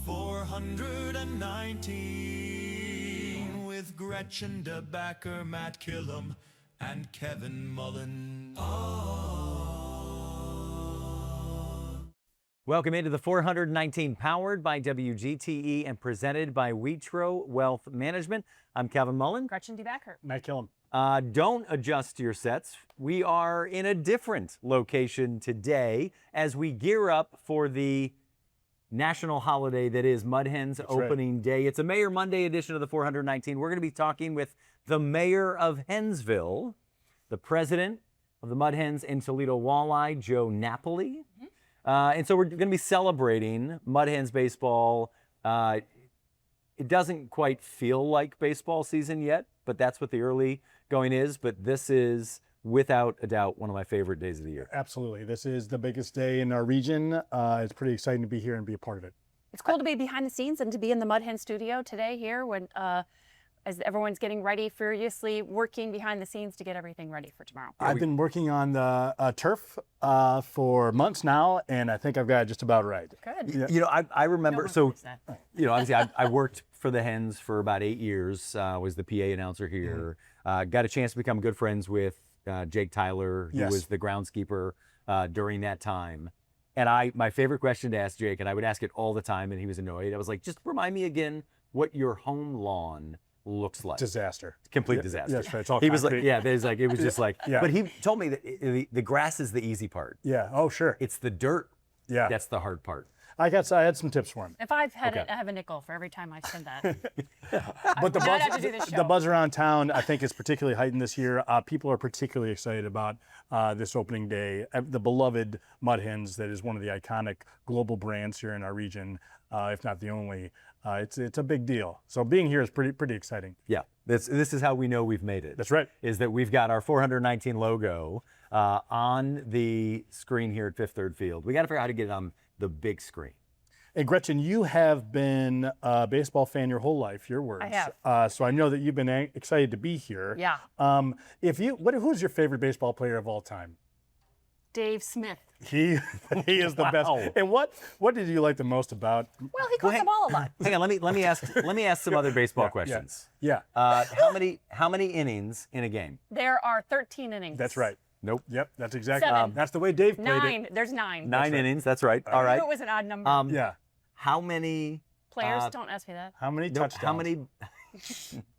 419 with Gretchen DeBacker, Matt Killam, and Kevin Mullen. Welcome into the 419, powered by WGTE and presented by Wheatro Wealth Management. I'm Kevin Mullen. Gretchen DeBacker. Matt Killam. Don't adjust your sets. We are in a different location today as we gear up for the national holiday that is Mud Hens opening day. It's a Mayor Monday edition of the 419. We're going to be talking with the Mayor of Hensville, the president of the Mud Hens in Toledo Walleye, Joe Napoli. And so we're going to be celebrating Mud Hens baseball. It doesn't quite feel like baseball season yet, but that's what the early going is. But this is, without a doubt, one of my favorite days of the year. Absolutely. This is the biggest day in our region. It's pretty exciting to be here and be a part of it. It's cool to be behind the scenes and to be in the Mud Hen studio today here when as everyone's getting ready, furiously working behind the scenes to get everything ready for tomorrow. I've been working on the turf for months now, and I think I've got it just about right. Good. Yeah. You know, I remember, so, you know, obviously I worked for the Hens for about 8 years, was the PA announcer here, got a chance to become good friends with Jake Tyler, who was the groundskeeper during that time. And my favorite question to ask Jake, and I would ask it all the time, and he was annoyed. I was like, just remind me again what your home lawn looks like. Disaster. Complete disaster. Yes, right. It's all he was concrete. like, yeah, there's like, it was just like, Yeah. But he told me that the grass is the easy part. Yeah. Oh, sure. It's the dirt. Yeah. That's the hard part. I had some tips for him. If I've had it, I have a nickel for every time I've said that. But the the buzz around town, I think, is particularly heightened this year. People are particularly excited about this opening day. The beloved Mud Hens, that is one of the iconic global brands here in our region, if not the only. It's a big deal. So being here is pretty exciting. Yeah, this is how we know we've made it. That's right. Is that we've got our 419 logo on the screen here at Fifth Third Field. We got to figure out how to get it on the big screen. And Gretchen, you have been a baseball fan your whole life, your words. I have. So I know that you've been excited to be here. Yeah. Who's your favorite baseball player of all time? Dave Smith. He is the best. And what did you like the most about? Well, he caught the ball a lot. Hang on, let me ask some other baseball questions. Yeah. How many innings in a game? There are 13 innings. That's right. Nope. Yep, that's exactly. 7. That's the way Dave played 9. it. There's 9. Nine innings. That's right. All I right. knew it was an odd number. Yeah. How many Players, don't ask me that. How many touchdowns? How many?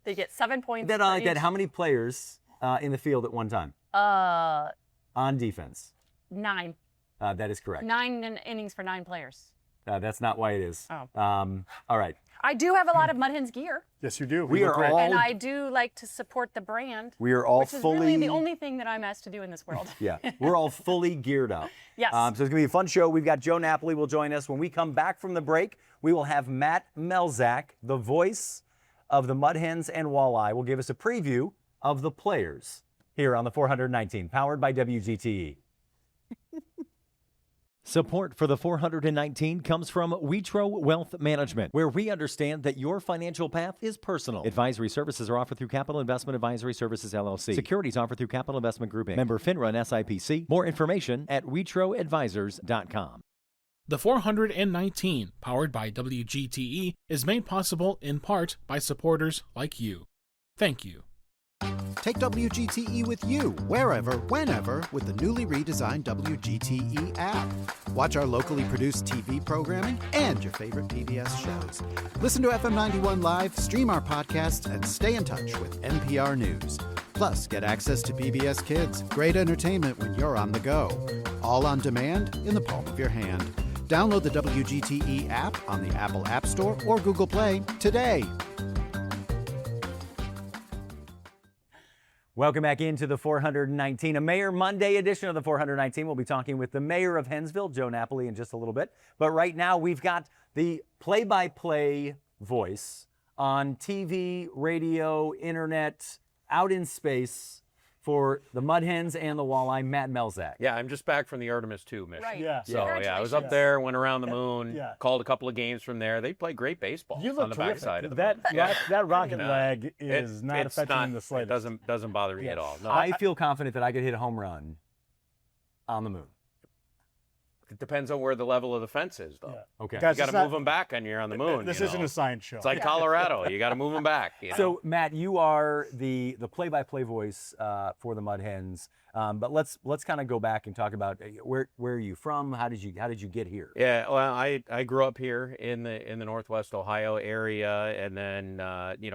They get 7 points. Then for each. how many players in the field at one time? On defense. 9. That is correct. 9 innings for 9 players. That's not why it is. Oh. All right. I do have a lot of Mud Hens gear. Yes, you do. We are all. And I do like to support the brand. We are all which is fully. really the only thing that I'm asked to do in this world. Yeah, we're all fully geared up. Yes. So it's going to be a fun show. We've got Joe Napoli will join us. When we come back from the break, we will have Matt Melzak, the voice of the Mud Hens and Walleye, will give us a preview of the players here on the 419, powered by WGTE. Support for the 419 comes from Wheatro Wealth Management, where we understand that your financial path is personal. Advisory services are offered through Capital Investment Advisory Services, LLC. Securities offered through Capital Investment Group, Inc. Member FINRA and SIPC. More information at wheatroadvisors.com. The 419, powered by WGTE, is made possible in part by supporters like you. Thank you. Take WGTE with you, wherever, whenever, with the newly redesigned WGTE app. Watch our locally produced TV programming and your favorite PBS shows. Listen to FM 91 Live, stream our podcasts, and stay in touch with NPR News. Plus, get access to PBS Kids, great entertainment when you're on the go. All on demand, in the palm of your hand. Download the WGTE app on the Apple App Store or Google Play today. Welcome back into the 419, a Mayor Monday edition of the 419. We'll be talking with the Mayor of Hensville, Joe Napoli, in just a little bit. But right now, we've got the play-by-play voice on TV, radio, internet, out in space for the Mud Hens and the Walleye, Matt Melzak. Yeah, I'm just back from the Artemis II mission. Right. Yeah. So, yeah, I was up there, went around the moon, Yeah. called a couple of games from there. They play great baseball You look on the terrific. backside of the that, moon. that rocket You know, lag is not it's affecting not, in the slightest. It doesn't bother me at all. No. I feel confident that I could hit a home run on the moon. It depends on where the level of the fence is, though. Yeah. Okay. Guys, You got it's to not- move them back on you're on the moon. This you isn't know? a science show. It's like Colorado. You got to move them back. You know? So Matt, you are the play-by-play voice for the Mud Hens. But let's kind of go back and talk about where are you from? How did you get here? Yeah, well, I grew up here in the Northwest Ohio area, and then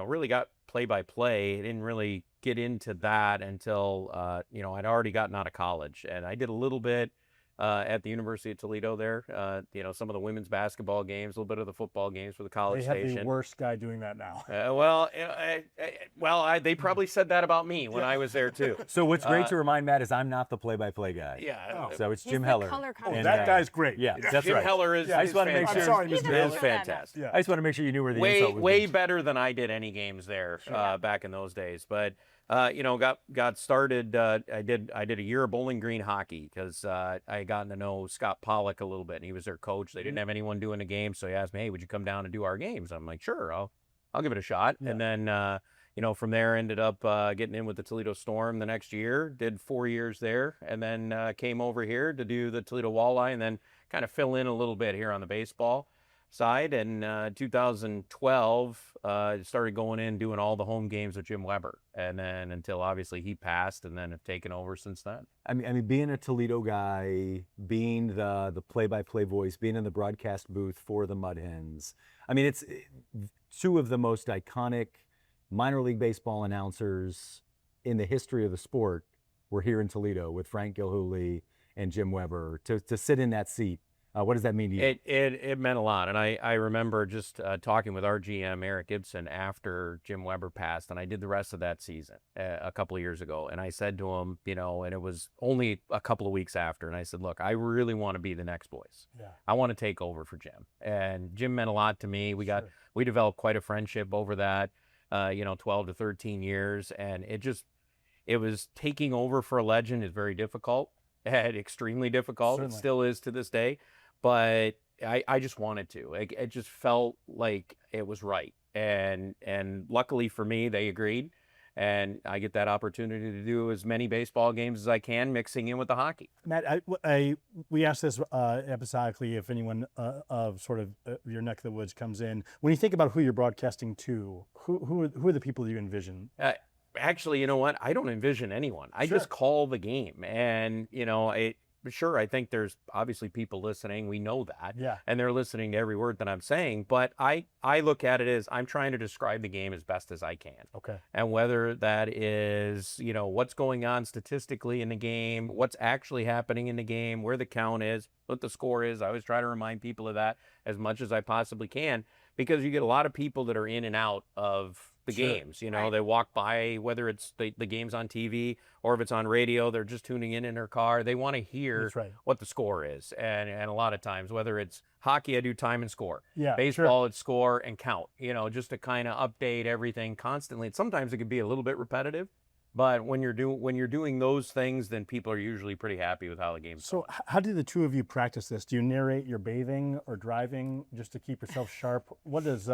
really got play-by-play. Didn't really get into that until I'd already gotten out of college, and I did a little bit at the University of Toledo there. Some of the women's basketball games, a little bit of the football games for the college They have station. the worst guy doing that now. They probably said that about me when I was there too. So what's great to remind Matt is I'm not the play-by-play guy. Yeah. So it's He's Jim the Heller. color Oh, commentator. that guy's great. Yeah, that's Jim right. Heller is. I just want to make I'm sure. sorry, He's Mr. a Heller. Is Mr. Heller. fantastic. Yeah. I just want to make sure you knew where the way insult was. way better than I did any games there back in those days. But got started. I did a year of Bowling Green hockey because I had gotten to know Scott Pollock a little bit, and he was their coach. They didn't have anyone doing a game, so he asked me, "Hey, would you come down and do our games?" I'm like, "Sure, I'll give it a shot." Yeah. And then from there ended up getting in with the Toledo Storm the next year. Did 4 years there, and then came over here to do the Toledo Walleye, and then kind of fill in a little bit here on the baseball side. And 2012 started going in doing all the home games with Jim Weber, and then until obviously he passed, and then have taken over since then. I mean, being a Toledo guy, being the play-by-play voice, being in the broadcast booth for the Mud Hens. I mean, it's two of the most iconic minor league baseball announcers in the history of the sport were here in Toledo with Frank Gilhooly and Jim Weber. To sit in that seat, what does that mean to you? It meant a lot, and I remember just talking with our GM Eric Gibson after Jim Weber passed, and I did the rest of that season a couple of years ago, and I said to him, and it was only a couple of weeks after, and I said, look, I really want to be the next voice. Yeah. I want to take over for Jim, and Jim meant a lot to me. We developed quite a friendship over that 12 to 13 years, and it was taking over for a legend is very difficult. Extremely difficult. Certainly. It still is to this day. But I just wanted to. It just felt like it was right. And luckily for me, they agreed. And I get that opportunity to do as many baseball games as I can, mixing in with the hockey. Matt, we asked this episodically if anyone of sort of your neck of the woods comes in. When you think about who you're broadcasting to, who are the people you envision? Actually, you know what? I don't envision anyone. I just call the game. And, sure, I think there's obviously people listening. We know that. Yeah. And they're listening to every word that I'm saying. But I look at it as I'm trying to describe the game as best as I can. Okay. And whether that is, what's going on statistically in the game, what's actually happening in the game, where the count is, what the score is. I always try to remind people of that as much as I possibly can, because you get a lot of people that are in and out of the games. They walk by, whether it's the game's on TV or if it's on radio, they're just tuning in their car. They want to hear what the score is. And a lot of times, whether it's hockey, I do time and score. Yeah, Baseball, it's score and count, just to kind of update everything constantly. And sometimes it can be a little bit repetitive. But when you're doing those things, then people are usually pretty happy with how the game's So how do the two of you practice this? Do you narrate your bathing or driving just to keep yourself sharp? What does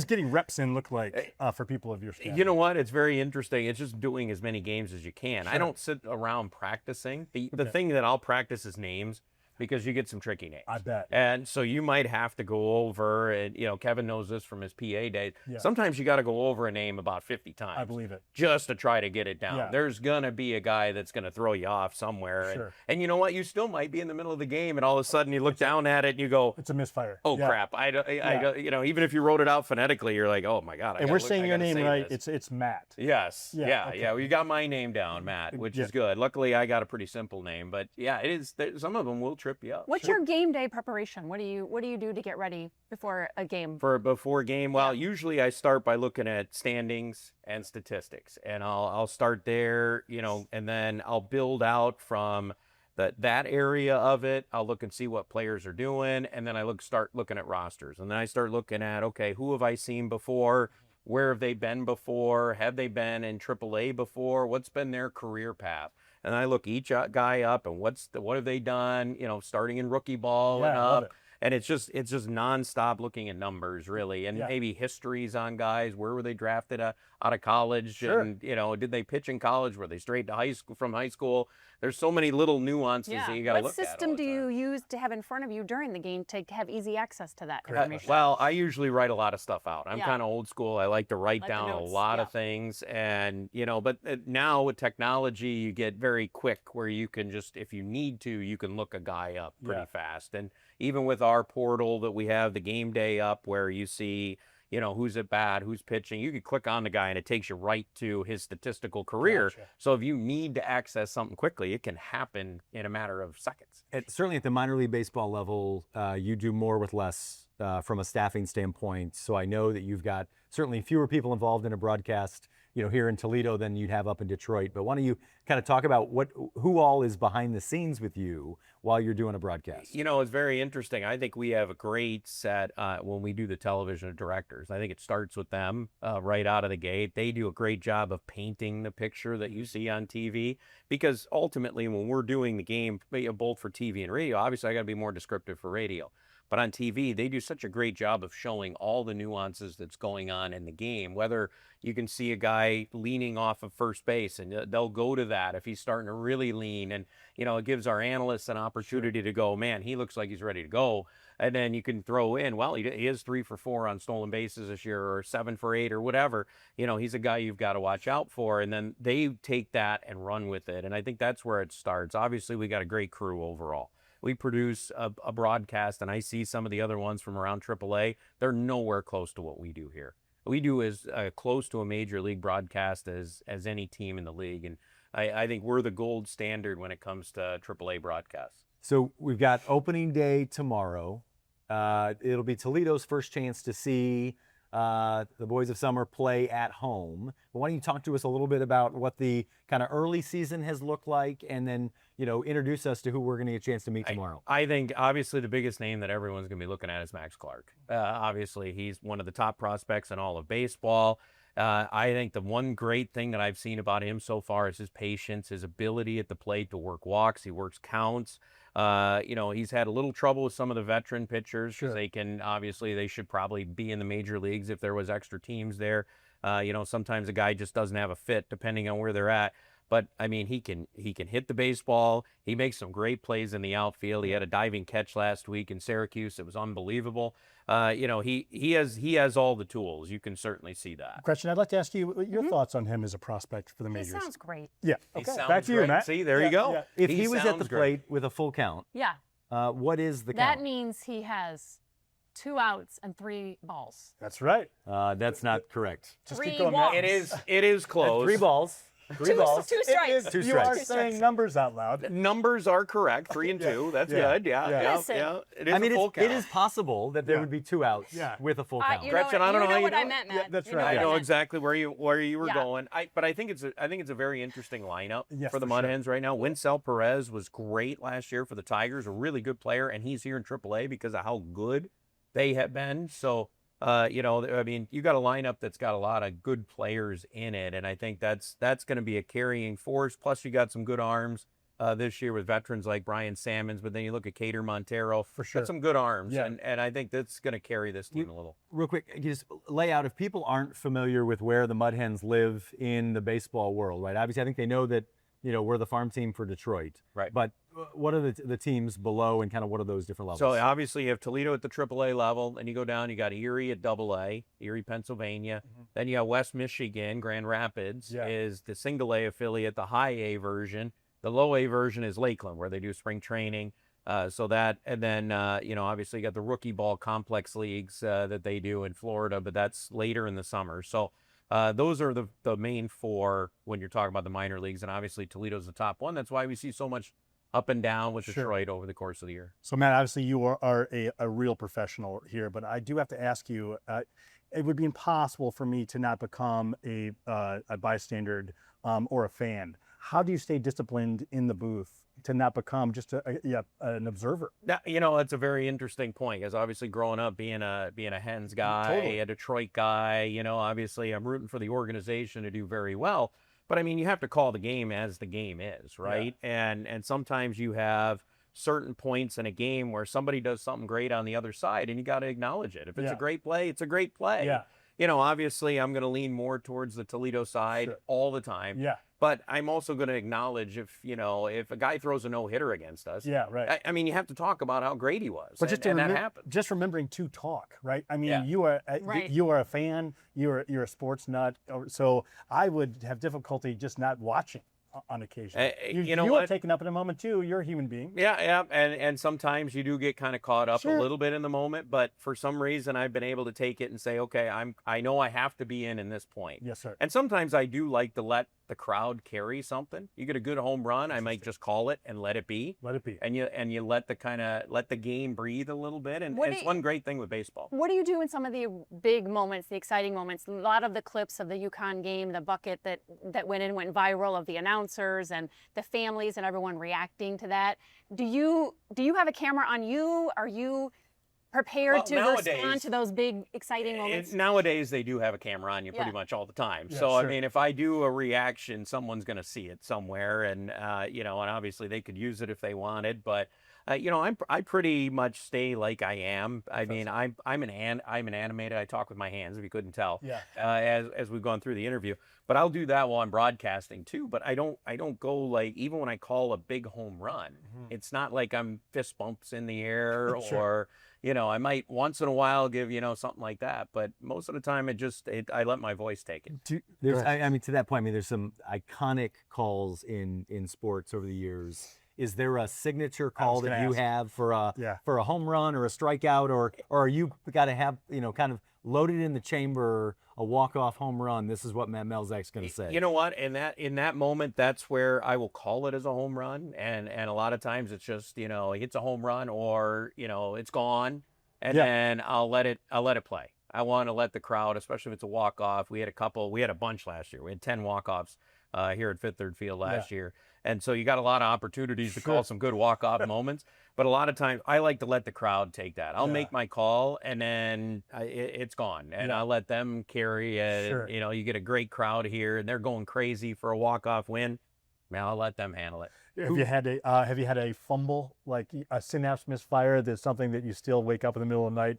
getting reps in look like for people of your staff? You know what? It's very interesting. It's just doing as many games as you can. I don't sit around practicing. The thing that I'll practice is names, because you get some tricky names. I bet. And so you might have to go over, and Kevin knows this from his PA days. Yeah. Sometimes you got to go over a name about 50 times. I believe it. Just to try to get it down. Yeah. There's going to be a guy that's going to throw you off somewhere. Sure. And you know what? You still might be in the middle of the game, and all of a sudden you look down at it and you go, It's a misfire. oh, Yeah. crap. Even if you wrote it out phonetically, you're like, oh, my God. And we're saying your name right. It's Matt. Yes. Yeah, Yeah. okay. Well, you got my name down, Matt, which is good. Luckily, I got a pretty simple name. But yeah, it is. Some of them will trip you up. What's your game day preparation? What do you do to get ready before a game? Before a game? Well, usually I start by looking at standings and statistics, and I'll start there, and then I'll build out from that area of it. I'll look and see what players are doing, and then I start looking at rosters, and then I start looking at, okay, who have I seen before? Where have they been before? Have they been in AAA before? What's been their career path? And I look each guy up and what have they done, starting in rookie ball and love up. And it's just nonstop looking at numbers, really, and maybe histories on guys. Where were they drafted out of college? Sure. And did they pitch in college? Were they straight to high school from high school? There's so many little nuances that you got to look at. What system do you use to have in front of you during the game to have easy access to that information? Well, I usually write a lot of stuff out. I'm kind of old school. I like to write down a lot of things, and but now with technology, you get very quick where you can just, if you need to, you can look a guy up pretty fast. And even with our portal that we have, the game day up, where you see who's at bat, who's pitching. You could click on the guy and it takes you right to his statistical career. Gotcha. So if you need to access something quickly, it can happen in a matter of seconds. Certainly at the minor league baseball level, you do more with less from a staffing standpoint. So I know that you've got certainly fewer people involved in a broadcast here in Toledo than you'd have up in Detroit. But why don't you kind of talk about who all is behind the scenes with you while you're doing a broadcast? It's very interesting. I think we have a great set when we do the television directors. I think it starts with them right out of the gate. They do a great job of painting the picture that you see on TV, because ultimately when we're doing the game, both for TV and radio, obviously I got to be more descriptive for radio. But on TV, they do such a great job of showing all the nuances that's going on in the game, whether you can see a guy leaning off of first base, and they'll go to that if he's starting to really lean. And, it gives our analysts an opportunity to go, man, he looks like he's ready to go. And then you can throw in, well, he is 3 for 4 on stolen bases this year, or 7 for 8 or whatever. He's a guy you've got to watch out for. And then they take that and run with it. And I think that's where it starts. Obviously, we got a great crew overall. We produce a broadcast, and I see some of the other ones from around AAA. They're nowhere close to what we do here. We do as close to a major league broadcast as any team in the league, and I think we're the gold standard when it comes to AAA broadcasts. So we've got opening day tomorrow. It'll be Toledo's first chance to see the Boys of Summer play at home. But why don't you talk to us a little bit about what the kind of early season has looked like, and then introduce us to who we're going to get a chance to meet tomorrow. I think obviously the biggest name that everyone's going to be looking at is Max Clark. Obviously he's one of the top prospects in all of baseball. I think the one great thing that I've seen about him so far is his patience, his ability at the plate to work walks. He works counts. He's had a little trouble with some of the veteran pitchers, because they should probably be in the major leagues if there was extra teams there. Sometimes a guy just doesn't have a fit depending on where they're at. But I mean, he can hit the baseball. He makes some great plays in the outfield. He had a diving catch last week in Syracuse. It was unbelievable. He has all the tools. You can certainly see that. Gretchen, I'd like to ask you your thoughts on him as a prospect for the majors. He sounds great. Yeah. He Okay. sounds Back to you, great. Matt. See, there you go. Yeah. If he was at the sounds great. plate with a full count, Yeah. what is the That count? means he has 2 outs and 3 balls. That's right. That's not correct. Just Three keep going, walks. Matt. It is close. 3 balls. 3 balls. 2 strikes. Two You are strikes. saying numbers out loud. Numbers are correct. 3 and 2. That's Yeah. good. Yeah. Listen. It is I mean, a full count. it is possible that there would be 2 outs with a full count. Gretchen, I don't know how you what I know it. meant, Matt. Yeah, that's You know right. what I know meant. exactly where you were Yeah. going. But I think it's a very interesting lineup Yes, for the for Mud sure. Hens right now. Winsell Perez was great last year for the Tigers, a really good player, and he's here in AAA because of how good they have been. So, I mean, you got a lineup that's got a lot of good players in it, and I think that's going to be a carrying force. Plus, you got some good arms this year with veterans like Brian Sammons, but then you look at Cater Montero. For sure. Got some good arms, Yeah. and I think that's going to carry this team a little. Real quick, just lay out, if people aren't familiar with where the Mud Hens live in the baseball world, right? Obviously, I think they know that, we're the farm team for Detroit. Right. But what are the teams below, and kind of what are those different levels? So obviously you have Toledo at the AAA level, then you go down, you got Erie at AA, Erie, Pennsylvania. Then you got West Michigan, Grand Rapids is the single A affiliate, the high A version. The low A version is Lakeland, where they do spring training. And then, obviously you got the rookie ball complex leagues that they do in Florida, but that's later in the summer. So those are the main 4 when you're talking about the minor leagues, and obviously Toledo's the top one. That's why we see so much up and down with Detroit over the course of the year. So, Matt, obviously you are a real professional here, but I do have to ask you, it would be impossible for me to not become a bystander or a fan. How do you stay disciplined in the booth to not become just an observer? Now, it's a very interesting point, because obviously growing up being a Hens guy, a Detroit guy, obviously I'm rooting for the organization to do very well. But I mean, you have to call the game as the game is, right? Yeah. And sometimes you have certain points in a game where somebody does something great on the other side, and you got to acknowledge it. If it's a great play, it's a great play. Yeah. You know, obviously, I'm going to lean more towards the Toledo side all the time. Yeah. But I'm also going to acknowledge if a guy throws a no-hitter against us. Yeah, right. I mean, you have to talk about how great he was. But and that happened. Just remembering to talk, right? I mean, Yeah. you are Right. you are a fan. You're a sports nut. So I would have difficulty just not watching on occasion. You know you what? are taken up in a moment too. You're a human being. Yeah, and sometimes you do get kind of caught up Sure. a little bit in the moment, but for some reason I've been able to take it and say, okay, I know I have to be in this point. Yes, sir. And sometimes I do like to let the crowd carry something. You get a good home run, I might just call it and let it be. Let it be. And you let the game breathe a little bit, and What do it's you- one great thing with baseball. What do you do in some of the big moments, the exciting moments? A lot of the clips of the UConn game, the bucket that went viral of the announcers and the families and everyone reacting to that. Do you have a camera on you? Are you prepared Well, to nowadays- respond to those big exciting moments? Nowadays, they do have a camera on you pretty Yeah. much all the time. Yeah, So, sure. I mean, if I do a reaction, someone's going to see it somewhere. And, and obviously they could use it if they wanted. But, I pretty much stay like I am. I mean, I'm an animator. I talk with my hands, if you couldn't tell, Yeah. as we've gone through the interview. But I'll do that while I'm broadcasting too. But I don't go like, even when I call a big home run, it's not like I'm fist bumps in the air or, I might once in a while give, something like that. But most of the time I let my voice take it. I mean, to that point, I mean, there's some iconic calls in sports over the years. Is there a signature call that you have for a home run or a strikeout, or are you got to have, kind of loaded in the chamber, a walk-off home run? This is what Matt Melzak's going to say. You know what? In that moment, that's where I will call it as a home run, and a lot of times it's just he hits a home run or it's gone, and then I'll let it play. I want to let the crowd, especially if it's a walk-off. We had a bunch last year. We had 10 walk-offs here at Fifth Third Field last year. And so you got a lot of opportunities to call some good walk-off moments. But a lot of times I like to let the crowd take that. I'll make my call, and then it's gone. And I'll let them carry it. Sure. You get a great crowd here, and they're going crazy for a walk-off win. Man, I'll let them handle it. Have you had a fumble, like a synapse misfire? That's something that you still wake up in the middle of the night?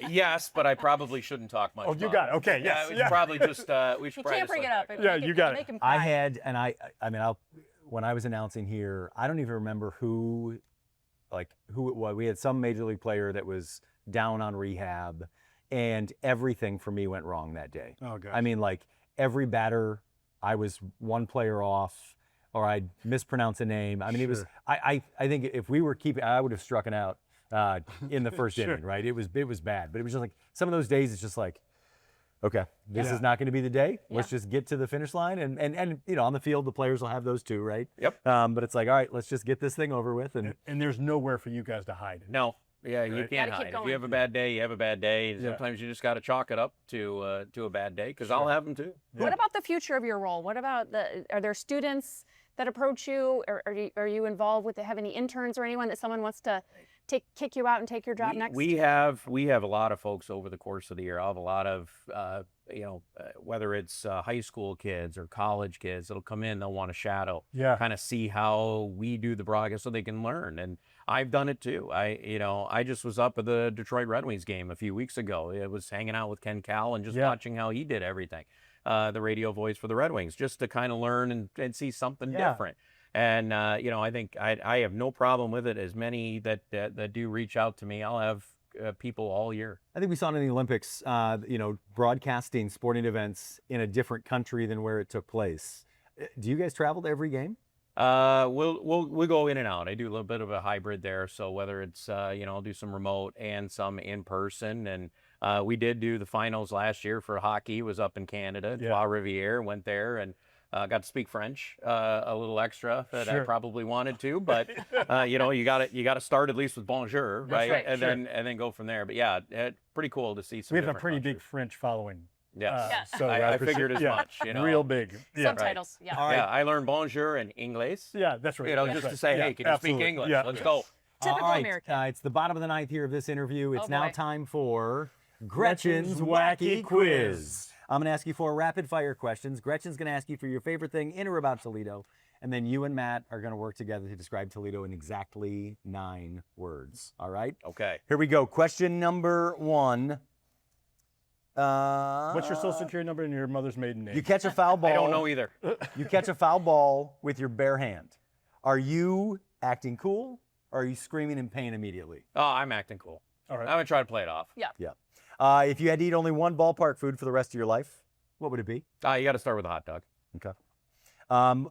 Yes, but I probably shouldn't talk much. Oh, you about got it. Okay, yes. We should probably just we should You probably can't just bring let it up. that Yeah, you got it. Make him I cry. had, and I mean, when I was announcing here, I don't even remember who it was. We had some major league player that was down on rehab, and everything for me went wrong that day. Oh, God. I mean, like every batter, I was one player off, or I'd mispronounce a name. I mean, it was. Sure. I think if we were keeping, I would have struck it out in the first Sure. inning. Right? It was bad, but it was just like some of those days. It's just like, okay, this Yeah. is not going to be the day. Let's just get to the finish line, and on the field, the players will have those too, right? Yep. But it's like, all right, let's just get this thing over with, and And there's nowhere for you guys to hide. No. Yeah, you Right. can't Gotta keep hide. If going. you have a bad day, you have a bad day. Yeah. Sometimes you just got to chalk it up to a bad day, because I'll have them too. What about the future of your role? What about are there students that approach you, or are you involved with have any interns or anyone that someone wants to kick you out and take your job next? We have a lot of folks over the course of the year. I'll have a lot of whether it's high school kids or college kids that'll come in, they'll want to shadow, Yeah. kind of see how we do the broadcast so they can learn. And I've done it too. I just was up at the Detroit Red Wings game a few weeks ago. I was hanging out with Ken Cowell and just watching how he did everything, the radio voice for the Red Wings, just to kind of learn and see something different. And I think I have no problem with it. As many that do reach out to me, I'll have people all year. I think we saw it in the Olympics, broadcasting sporting events in a different country than where it took place. Do you guys travel to every game? We'll go in and out. I do a little bit of a hybrid there. So whether it's I'll do some remote and some in person. And we did do the finals last year for hockey. Was up in Canada, Trois Rivières. Went there and got to speak French a little extra that I probably wanted to. But you got to start at least with bonjour, right? right, And sure. then go from there. But yeah, pretty cool to see some. We have a different pretty big cultures. French following. Yes. Yeah. So I figured as much. Real big. Yeah. Subtitles. Yeah. All right. Yeah, I learned bonjour in English. Yeah, that's right. That's Just right. to say, Yeah, hey, can you speak absolutely. English? Yeah. Let's go. Typical All right, American. it's the bottom of the ninth here of this interview. It's Oh, now boy. time for Gretchen's Wacky Quiz. I'm going to ask you 4 rapid fire questions. Gretchen's going to ask you for your favorite thing in or about Toledo. And then you and Matt are going to work together to describe Toledo in exactly 9 words. All right? Okay. Here we go. Question number 1. What's your social security number and your mother's maiden name? You catch a foul ball. I don't know either. You catch a foul ball with your bare hand. Are you acting cool or are you screaming in pain immediately? Oh, I'm acting cool. All right. I'm going to try to play it off. Yeah. Yeah. If you had to eat only one ballpark food for the rest of your life, what would it be? You got to start with a hot dog. Okay.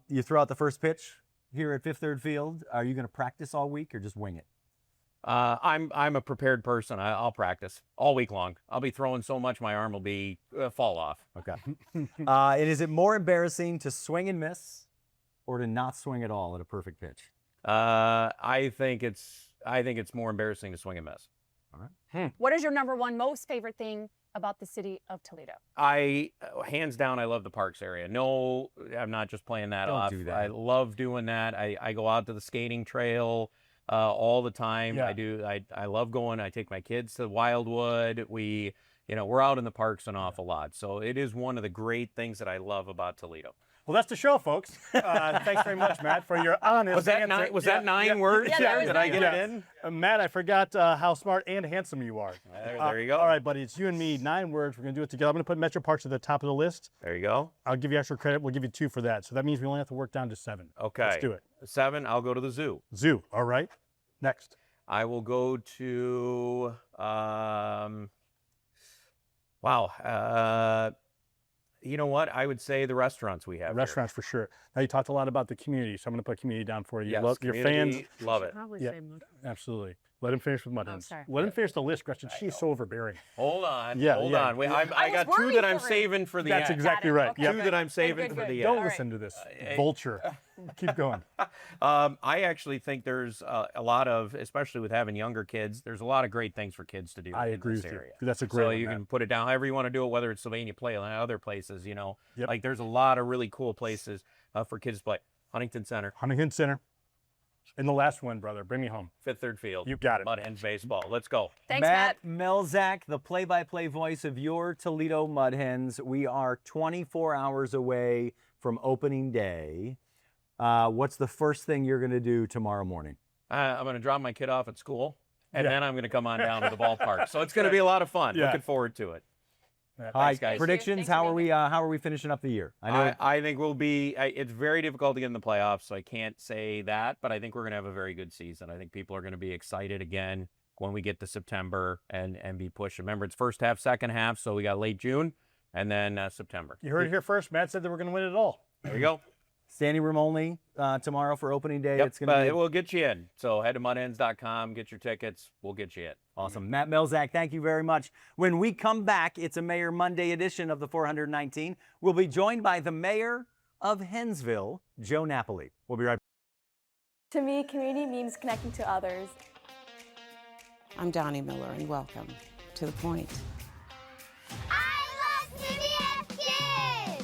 You throw out the first pitch here at Fifth Third Field. Are you going to practice all week or just wing it? I'm a prepared person. I'll practice all week long. I'll be throwing so much my arm will be fall off. Okay. And is it more embarrassing to swing and miss or to not swing at all at a perfect pitch? I think it's more embarrassing to swing and miss. All right. What is your number 1 most favorite thing about the city of Toledo? Hands down, I love the parks area. No, I'm not just playing that Don't off. do that. I love doing that. I go out to the skating trail all the time. Yeah. I love going. I take my kids to Wildwood. We're out in the parks an awful lot. So it is one of the great things that I love about Toledo. Well, that's the show, folks. Thanks very much, Matt, for your honest Was that answer. 9? Was that 9 words? Yeah, that was Did I 9 get it in? Matt, I forgot how smart and handsome you are. There you go. All right, buddy, it's you and me, 9 words. We're going to do it together. I'm going to put Metro Parks at the top of the list. There you go. I'll give you extra credit. We'll give you 2 for that. So that means we only have to work down to 7. Okay. Let's do it. 7, I'll go to the zoo. Zoo. All right. Next. I will go to, you know what? I would say the restaurants we have here. Restaurants for sure. Now, you talked a lot about the community, so I'm going to put community down for you. Yes, Your fans. community, love it. Probably Yeah. say Mud. Absolutely. Let him finish with Mud Hens. sorry. Let him finish the list, Gretchen. She's so overbearing. Hold on. Yeah, hold yeah. on. Wait, I I got was 2 that worried I'm for it. saving for the That's end. exactly Got it. right. Okay. Yep. 2 that I'm saving Good, for good. the Don't end. listen to this. hey. Vulture. Keep going. I actually think there's a lot of, especially with having younger kids, there's a lot of great things for kids to do I in agree this with area. you. That's a great So one, you Matt. can put it down however you want to do it, whether it's Sylvania Play and other places, Yep. Like there's a lot of really cool places for kids to play. Huntington Center, Huntington Center. And the last one, brother. Bring me home. Fifth Third Field. You got it. Mud Hens baseball. Let's go. Thanks, Matt Melzak, the play-by-play voice of your Toledo Mud Hens. We are 24 hours away from opening day. What's the first thing you're going to do tomorrow morning? I'm going to drop my kid off at school, and Yeah. then I'm going to come on down to the ballpark. So it's going to be a lot of fun. Yeah. Looking forward to it. Yeah. All right, guys. predictions. Thanks for How are being we? How are we finishing up the year? I know. I think we'll be. It's very difficult to get in the playoffs, so I can't say that. But I think we're going to have a very good season. I think people are going to be excited again when we get to September and be pushing. Remember, it's first half, second half, so we got late June and then September. You heard it here first. Matt said that we're going to win it all. There you go. Standing room only tomorrow for opening day. Yep, It's going to be it will get you in. So head to mudhens.com, get your tickets. We'll get you in. awesome. Matt Melzak, thank you very much. When we come back, it's a Mayor Monday edition of the 419. We'll be joined by the Mayor of Hensville, Joe Napoli. We'll be right back. To me, community means connecting to others. I'm Donnie Miller, and welcome to The Point.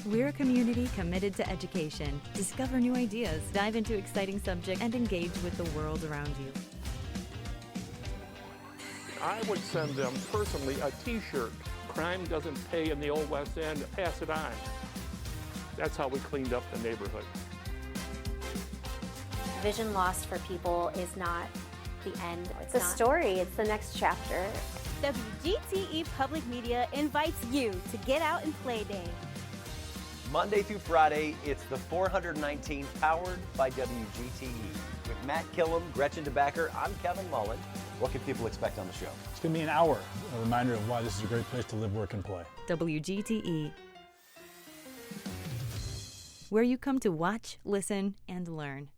We're a community committed to education. Discover new ideas, dive into exciting subjects, and engage with the world around you. I would send them personally a t-shirt. Crime doesn't pay in the old West End, pass it on. That's how we cleaned up the neighborhood. Vision loss for people is not the end. It's a story, it's the next chapter. WGTE Public Media invites you to Get Out and Play Day. Monday through Friday, it's the 419 powered by WGTE. With Matt Killam, Gretchen DeBacker, I'm Kevin Mullen. What can people expect on the show? It's going to be an hour. A reminder of why this is a great place to live, work, and play. WGTE, where you come to watch, listen, and learn.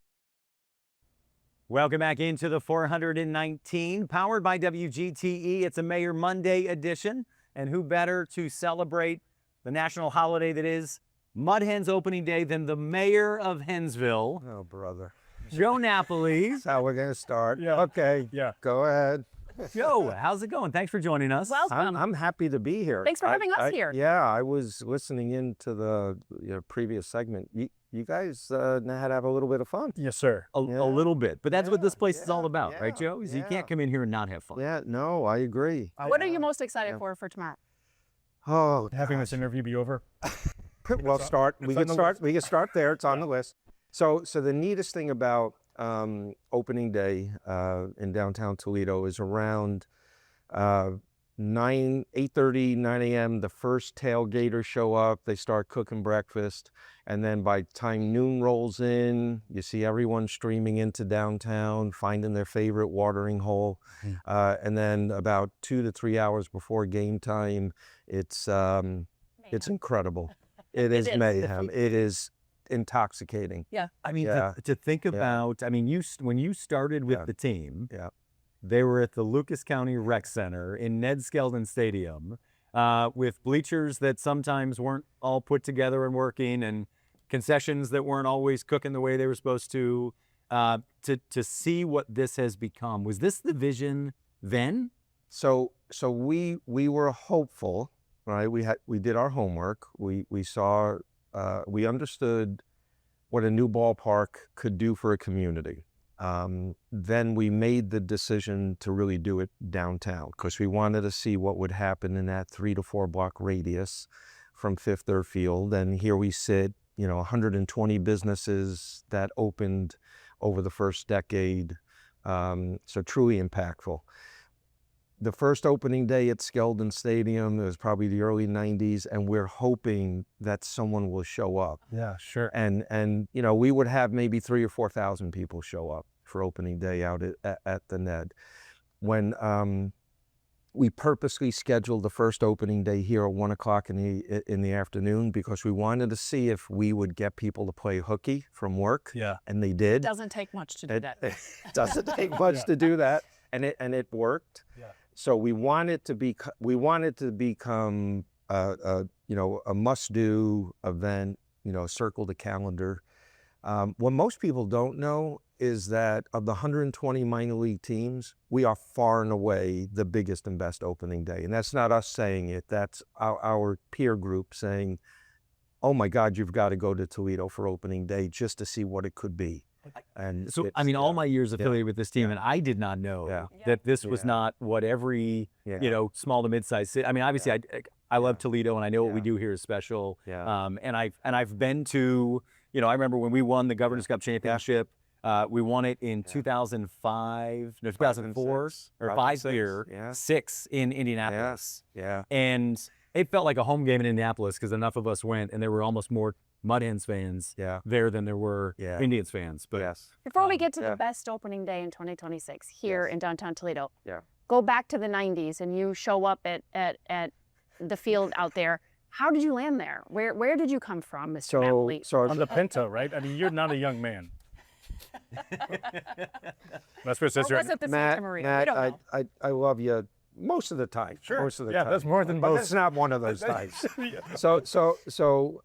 Welcome back into the 419, powered by WGTE. It's a Mayor Monday edition, and who better to celebrate the national holiday that is Mud Hens opening day than the Mayor of Hensville, Oh, brother. Joe Napoli. That's how we're going to start. Yeah. Okay. Yeah. Go ahead. Joe, how's it going? Thanks for joining us. Welcome. I'm happy to be here. Thanks for having us here. Yeah, I was listening into the previous segment. You guys had to have a little bit of fun. Yes, sir. A little bit, but that's what this place is all about, right, Joe? Is you can't come in here and not have fun. Yeah, no, I agree. What are you most excited for tomorrow? Oh, having this interview be over. Well, we can start there. It's on the list. So the neatest thing about opening day in downtown Toledo is around 8:30, 9 a.m. The first tailgaters show up. They start cooking breakfast, and then by the time noon rolls in, you see everyone streaming into downtown, finding their favorite watering hole, and then about 2 to 3 hours before game time, it's incredible. It is mayhem. It is intoxicating. Yeah. I mean, to think about, I mean, when you started with the team, they were at the Lucas County Rec Center in Ned Skeldon Stadium with bleachers that sometimes weren't all put together and working, and concessions that weren't always cooking the way they were supposed to see what this has become. Was this the vision then? So we were hopeful, right? We did our homework. We saw, we understood what a new ballpark could do for a community. Then we made the decision to really do it downtown because we wanted to see what would happen in that 3 to 4 block radius from Fifth Third Field. And here we sit, 120 businesses that opened over the first decade. So truly impactful. The first opening day at Skeldon Stadium, it was probably the early 90s, and we're hoping that someone will show up. Yeah, sure. And we would have maybe 3,000 or 4,000 people show up for opening day out at the Ned. When we purposely scheduled the first opening day here at 1 o'clock in the afternoon because we wanted to see if we would get people to play hooky from work. Yeah. And they did. It doesn't take much to do that. It doesn't take much to do that, and it worked. Yeah. So we wanted to become a must-do event. Circle the calendar. What most people don't know is that of the 120 minor league teams, we are far and away the biggest and best opening day. And that's not us saying it. That's our peer group saying, oh my God, you've got to go to Toledo for opening day just to see what it could be. And so, I mean, all my years affiliated with this team, and I did not know that this was not what every, small to mid-sized city. I mean, obviously, I love Toledo, and I know what we do here is special. Yeah. And I've been to, I remember when we won the Governor's Cup championship. We won it in 2005, no, 2004, or 5 year, 6 in Indianapolis. Yeah. And it felt like a home game in Indianapolis because enough of us went, and there were almost more Mud Hens fans there than there were Indians fans. But Before we get to the best opening day in 2026 here in downtown Toledo, go back to the 90s and you show up at the field out there. How did you land there? Where did you come from, Mr. Napoli? So on the Pinto, right? I mean, you're not a young man. That's what it says was it the Santa Maria? Matt, We don't know. I love you most of the time. Sure. Most of the yeah, time. that's more than But most. that's not one of those times. So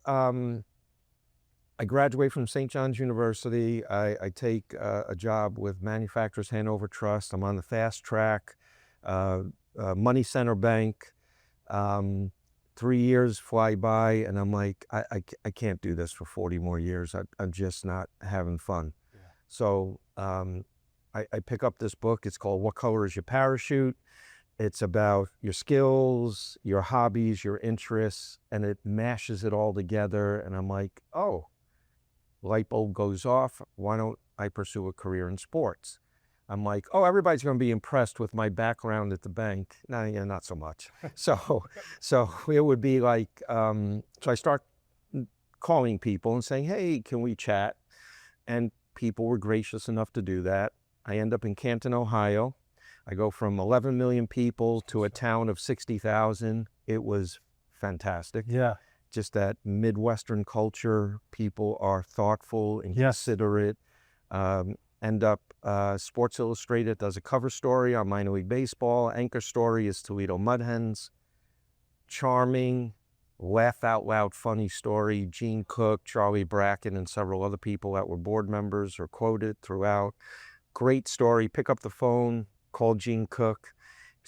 I graduate from St. John's University. I take a job with Manufacturers Hanover Trust. I'm on the fast track, Money Center Bank. 3 years fly by, and I'm like, I can't do this for 40 more years. I'm just not having fun. Yeah. So I pick up this book. It's called What Color is Your Parachute? It's about your skills, your hobbies, your interests, and it mashes it all together. And I'm like, oh, light bulb goes off. Why don't I pursue a career in sports? I'm like, oh, everybody's going to be impressed with my background at the bank. No, yeah, not so much. So it would be like, so I start calling people and saying, hey, can we chat? And people were gracious enough to do that. I end up in Canton, Ohio. I go from 11 million people to a town of 60,000. It was fantastic. Yeah. Just that Midwestern culture. People are thoughtful and considerate. End up, Sports Illustrated does a cover story on minor league baseball. Anchor story is Toledo Mud Hens. Charming, laugh out loud, funny story. Gene Cook, Charlie Bracken, and several other people that were board members are quoted throughout. Great story. Pick up the phone, call Gene Cook.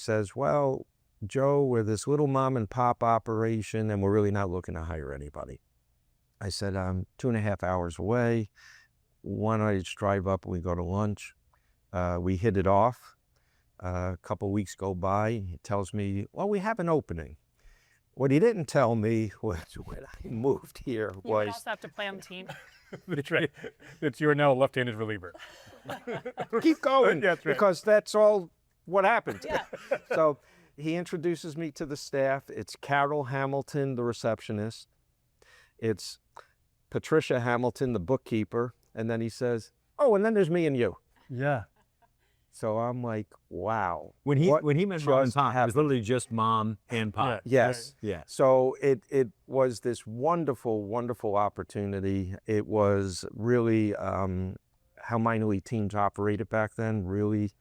says, well, Joe, we're this little mom and pop operation and we're really not looking to hire anybody. I said, I'm 2.5 hours away. Why don't I just drive up and we go to lunch? We hit it off. A couple weeks go by. He tells me, well, we have an opening. What he didn't tell me was when I moved here You was... also have to play on the team. That's right. That you are now a left-handed reliever. Keep going, That's right. because that's all what happened. Yeah. So he introduces me to the staff. It's Carol Hamilton, the receptionist. It's Patricia Hamilton, the bookkeeper. And then he says, oh, and then there's me and you. Yeah. So I'm like, wow. When he mentioned mom and just pop, it was literally just mom and pop. Yes. Yeah. So it was this wonderful, wonderful opportunity. It was really how minor league teams operated back then. Really,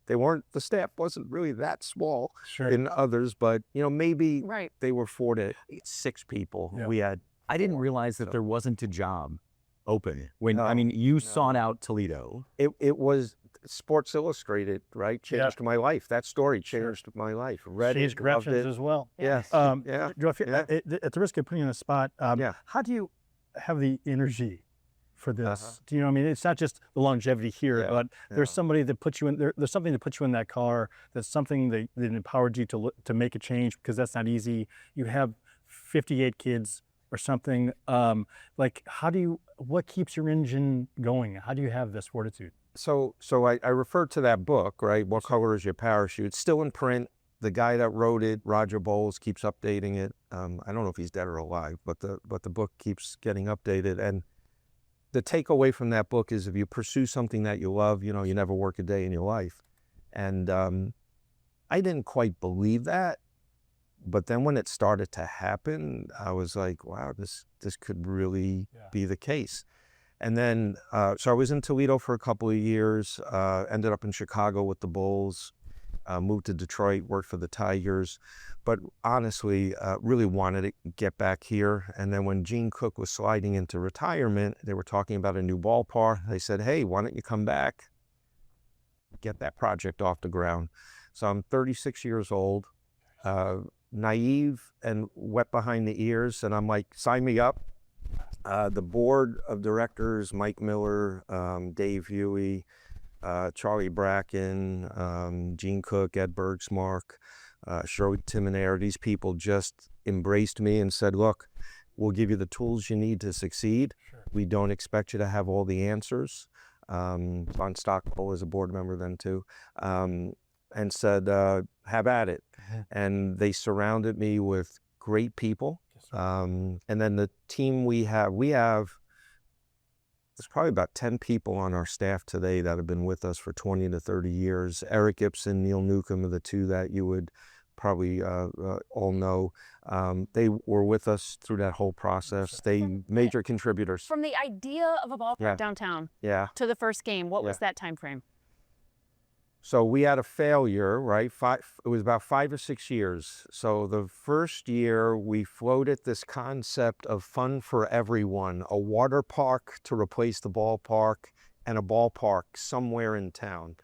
the staff wasn't really that small in others, but maybe they were 4 to 6 people. Yeah. We had. I didn't realize that there wasn't a job open when you sought out Toledo. It was Sports Illustrated, right? Changed my life. That story changed my life. Read She's it, loved Gretchen's it. as well. Yes. Joe, Yeah. at the risk of putting you on the spot, how do you have the energy for this? Do you know what I mean? It's not just the longevity here, but there's somebody that puts you in there's something that puts you in that car. That's something that empowered you to make a change, because that's not easy. You have 58 kids or something. What keeps your engine going? How do you have this fortitude? So I referred to that book, right? What Color is Your Parachute? It's still in print. The guy that wrote it, Roger Bowles, keeps updating it. I don't know if he's dead or alive, but the book keeps getting updated. And the takeaway from that book is, if you pursue something that you love, you never work a day in your life. And I didn't quite believe that. But then when it started to happen, I was like, wow, this could really be the case. And then, so I was in Toledo for a couple of years, ended up in Chicago with the Bulls, moved to Detroit, worked for the Tigers, but honestly, really wanted to get back here. And then when Gene Cook was sliding into retirement, they were talking about a new ballpark. They said, hey, why don't you come back, get that project off the ground? So I'm 36 years old, naive and wet behind the ears. And I'm like, sign me up. The board of directors, Mike Miller, Dave Huey, Charlie Bracken, Gene Cook, Ed Bergsmark, Shirley Timonere, these people just embraced me and said, look, we'll give you the tools you need to succeed. We don't expect you to have all the answers. Von Stockwell is a board member then too. And said, have at it. And they surrounded me with great people. And then the team we have, there's probably about 10 people on our staff today that have been with us for 20 to 30 years. Eric Gibson, Neil Newcomb are the two that you would probably all know. They were with us through that whole process. They major contributors. From the idea of a ballpark downtown to the first game, what was that time frame? So we had a failure, right? It was about 5 or 6 years. So the first year we floated this concept of fun for everyone, a water park to replace the ballpark and a ballpark somewhere in town.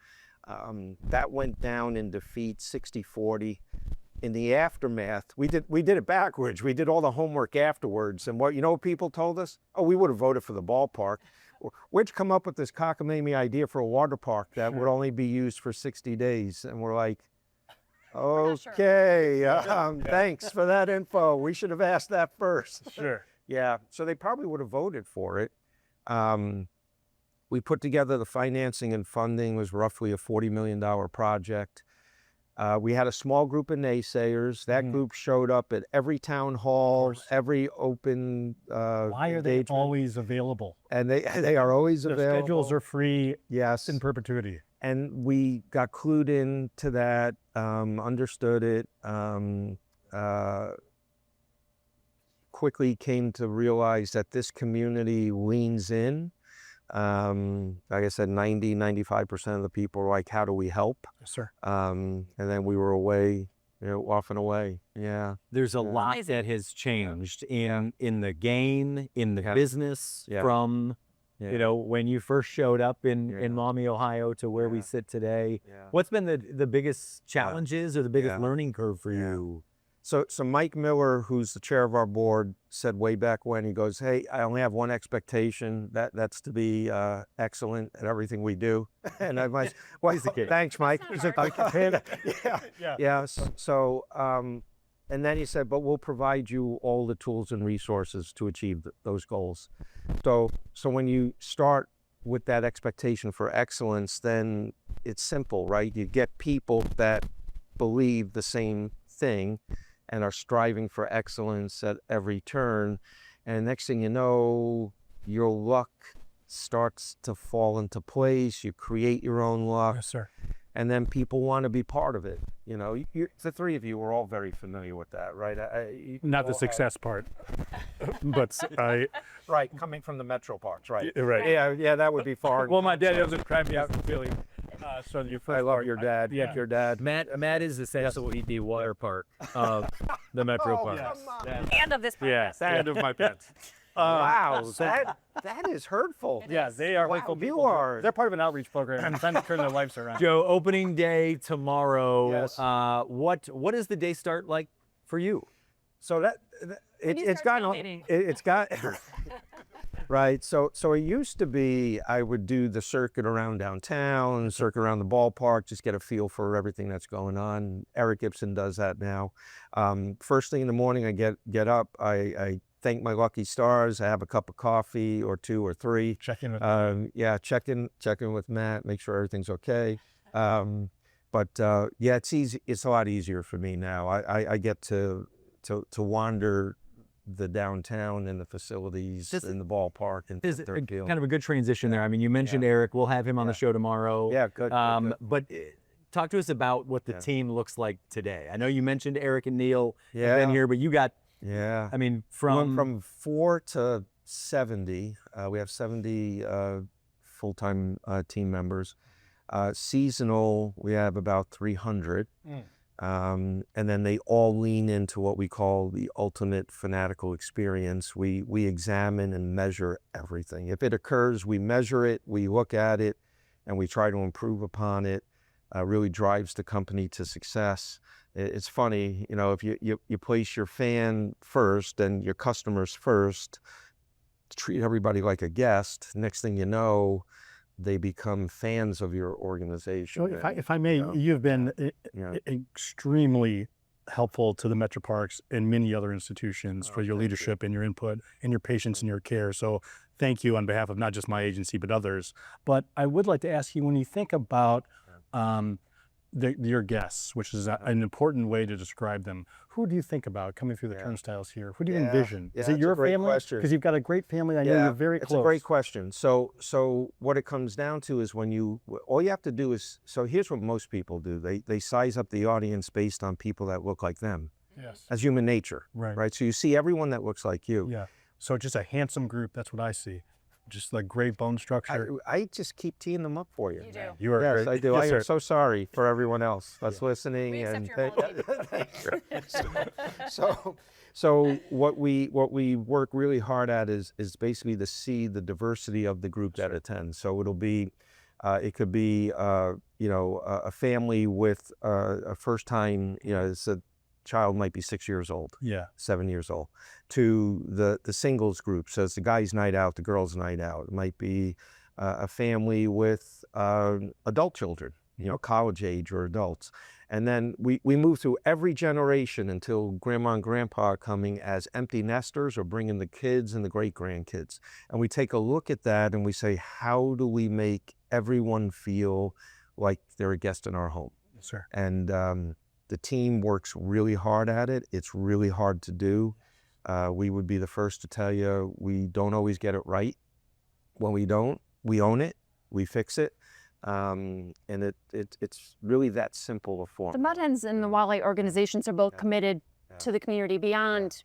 That went down in defeat, 60-40. In the aftermath, we did it backwards. We did all the homework afterwards. And what people told us? Oh, we would have voted for the ballpark. Where'd you come up with this cockamamie idea for a water park that would only be used for 60 days? And we're like, okay, thanks for that info. We should have asked that first. Sure. Yeah, so they probably would have voted for it. We put together the financing and funding. It was roughly a $40 million project. We had a small group of naysayers. That group showed up at every town hall, every open Why are they always available? And they are always Their available. schedules are free in perpetuity. And we got clued into that, understood it, quickly came to realize that this community leans in. Like I said, 95% of the people were like, how do we help? Yes, sir. And then we were away, off and away. Yeah. There's a lot that has changed in the game, in the business from You know, when you first showed up in Maumee, Ohio to where we sit today, what's been the biggest challenges or the biggest learning curve for you? So Mike Miller, who's the chair of our board, said way back when, he goes, "Hey, I only have one expectation. That's to be excellent at everything we do." And I might, well, thanks, Mike. Yeah. So, and then he said, "But we'll provide you all the tools and resources to achieve those goals." So when you start with that expectation for excellence, then it's simple, right? You get people that believe the same thing and are striving for excellence at every turn. And next thing you know, your luck starts to fall into place. You create your own luck. Yes, sir. And then people want to be part of it. You know, the three of you are all very familiar with that, right? Not the success part, but right, coming from the metro parts, right? Right. Yeah, that would be far. Well, my dad doesn't cry me out completely. So I love your dad. Yeah, your dad. Matt is essentially the water part of the metro park. And of this podcast. Yes, and of my pets. Wow, that is hurtful. Yeah, they are wonderful people. They're part of an outreach program. I'm trying to turn their lives around. Joe, opening day tomorrow. Yes. What does the day start like for you? So it's got right. So it used to be I would do the circuit around downtown, circuit around the ballpark, just get a feel for everything that's going on. Eric Gibson does that now. First thing in the morning, I get up, I thank my lucky stars. I have a cup of coffee or two or three. Check in with check in with Matt, make sure everything's okay. It's easy. It's a lot easier for me now. I get to wander the downtown and the facilities in the ballpark and is kind of a good transition there. I mean, you mentioned Eric. We'll have him on the show tomorrow. Yeah, good. But talk to us about what the team looks like today. I know you mentioned Eric and Neil have been here, but you got I mean, from 4 to 70. We have 70 full-time team members. Seasonal, we have about 300. And then they all lean into what we call the ultimate fanatical experience. We examine and measure everything. If it occurs, we measure it, we look at it, and we try to improve upon it. Really drives the company to success. It's funny, you know, if you place your fan first and your customers first, treat everybody like a guest, next thing you know, they become fans of your organization. So if I may, you've been extremely helpful to the Metro Parks and many other institutions for your leadership and your input and your patience and your care. So thank you on behalf of not just my agency, but others. But I would like to ask you, when you think about your guests, which is an important way to describe them, who do you think about coming through the turnstiles here? Who do you envision? Is it your family? Because you've got a great family. I know you're very close. It's a great question. So what it comes down to is all you have to do is, so here's what most people do. They size up the audience based on people that look like them. Yes. As human nature. Right. So you see everyone that looks like you. Yeah. So just a handsome group. That's what I see. Just like great bone structure. I just keep teeing them up for you. You do. You are yes, great. I do. Yes, I sir. am so sorry for everyone else that's listening. We accept your So what we work really hard at is basically to see the diversity of the group that attends. So it'll be, it could be a family with a first time, it's a child might be 6 years old, 7 years old, to the singles group. So it's the guys' night out, the girls' night out. It might be a family with adult children, college age or adults. And then we move through every generation until grandma and grandpa are coming as empty nesters or bringing the kids and the great grandkids. And we take a look at that and we say, how do we make everyone feel like they're a guest in our home? Yes, sir. And the team works really hard at it. It's really hard to do. We would be the first to tell you we don't always get it right. When we don't, we own it, we fix it. And it's really that simple a form. The Mud Hens and the Walleye organizations are both committed to the community beyond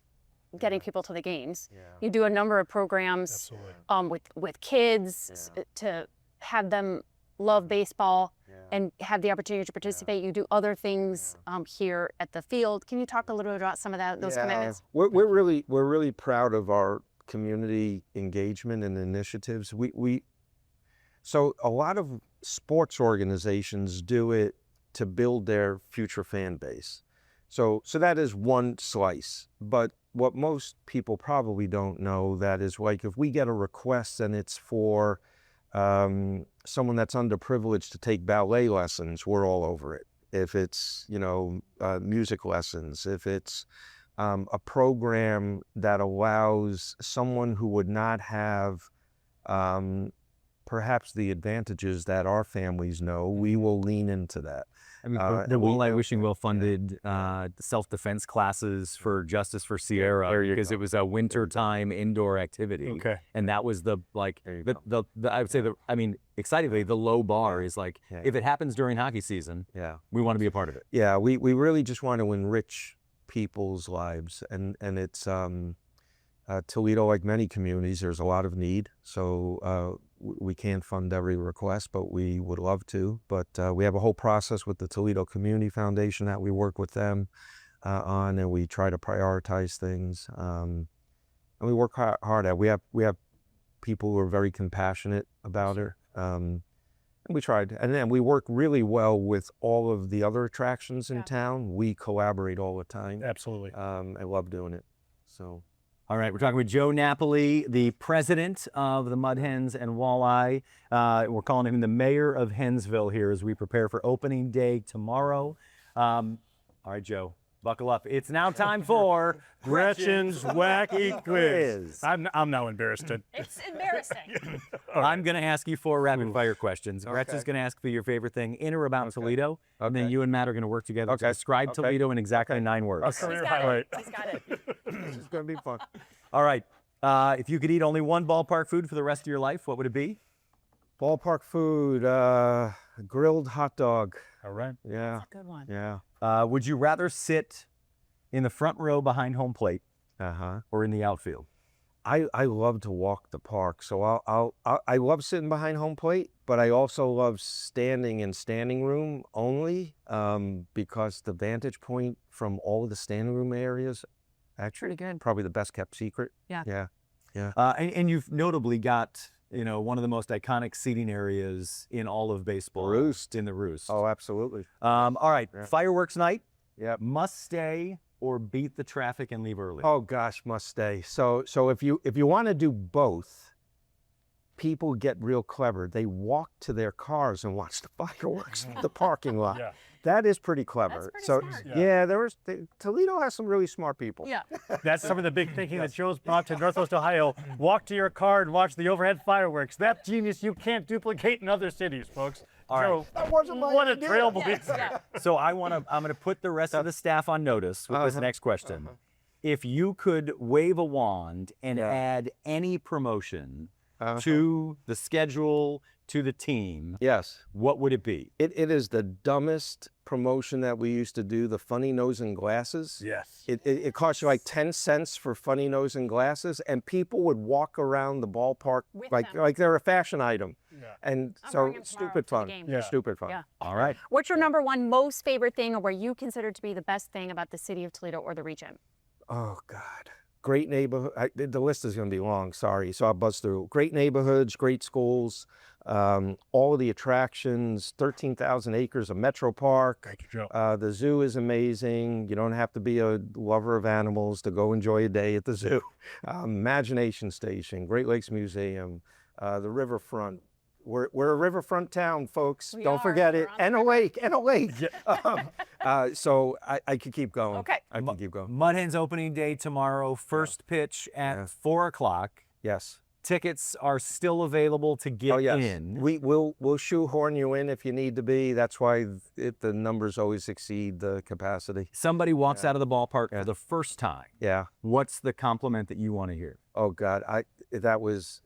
getting people to the games. You do a number of programs with kids to have them love baseball and have the opportunity to participate. You do other things here at the field. Can you talk a little bit about some of those commitments? We're really proud of our community engagement and initiatives. So a lot of sports organizations do it to build their future fan base. So that is one slice. But what most people probably don't know that is, like, if we get a request and it's for someone that's underprivileged to take ballet lessons, we're all over it. If it's, music lessons, if it's a program that allows someone who would not have perhaps the advantages that our families know, we will lean into that. I mean, the Walleye Wishing Well funded self-defense classes for Justice for Sierra because it was a wintertime indoor activity. Okay. And that was I would say excitingly, the low bar is like, if it happens during hockey season, we want to be a part of it. Yeah, we really just want to enrich people's lives. And it's Toledo, like many communities, there's a lot of need. So we can't fund every request, but we would love to. But we have a whole process with the Toledo Community Foundation that we work with them on, and we try to prioritize things. And we work hard at it. We have people who are very compassionate about it. And we tried. And then we work really well with all of the other attractions in town. We collaborate all the time. Absolutely. I love doing it. So. All right, we're talking with Joe Napoli, the president of the Mud Hens and Walleye. We're calling him the Mayor of Hensville here as we prepare for opening day tomorrow. All right, Joe, buckle up. It's now time for Gretchen's Wacky Quiz. I'm now embarrassed. It's embarrassing. I'm going to ask you 4 rapid fire questions. Gretchen's going to ask for your favorite thing in or about Toledo, and then you and Matt are going to work together to describe Toledo in exactly 9 words. He's got it. He's got it. This is going to be fun. All right. If you could eat only one ballpark food for the rest of your life, what would it be? Ballpark food, grilled hot dog. All right. Yeah. That's a good one. Yeah. Would you rather sit in the front row behind home plate or in the outfield? I love to walk the park, so I love sitting behind home plate, but I also love standing in standing room only because the vantage point from all of the standing room areas, actually, again, probably the best kept secret. Yeah. And you've notably got, one of the most iconic seating areas in all of baseball. In the Roost. Oh, absolutely. All right. Yeah. Fireworks night. Yeah. Must stay or beat the traffic and leave early? Oh gosh, must stay. So if you want to do both, people get real clever. They walk to their cars and watch the fireworks in the parking lot. Yeah. That is pretty clever. That's pretty smart. Toledo has some really smart people. Yeah. That's some of the big thinking that Joe's brought to Northwest Ohio. Walk to your car and watch the overhead fireworks. That genius you can't duplicate in other cities, folks. All right. Joe, That wasn't my what a idea. trailblazer. So I'm going to put the rest of the staff on notice with this next question. If you could wave a wand and add any promotion to the schedule, to the team, Yes. what would it be? It is the dumbest promotion that we used to do, the funny nose and glasses. Yes. It cost you like 10 cents for funny nose and glasses, and people would walk around the ballpark With like them. they're a fashion item. Yeah. And I'm so bringing them stupid tomorrow fun. to the game. Yeah. Stupid fun. Yeah. All right. What's your number one most favorite thing, or where you consider to be the best thing about the city of Toledo or the region? Oh God. Great neighborhood. The list is going to be long. Sorry. So I'll buzz through. Great neighborhoods, great schools, all of the attractions, 13,000 acres of Metro Park. Thank you, Joe. The zoo is amazing. You don't have to be a lover of animals to go enjoy a day at the zoo. Imagination Station, Great Lakes Museum, the riverfront. We're a riverfront town, folks. We Don't are. forget it. We're on the And a lake, and a lake. Yeah. So I could keep going. Okay. I can keep going. Mud Hens opening day tomorrow. First pitch at 4 o'clock. Yes. Tickets are still available to get yes. in. We'll shoehorn you in if you need to be. That's why the numbers always exceed the capacity. Somebody walks out of the ballpark for the first time. Yeah. What's the compliment that you want to hear? Oh God, that was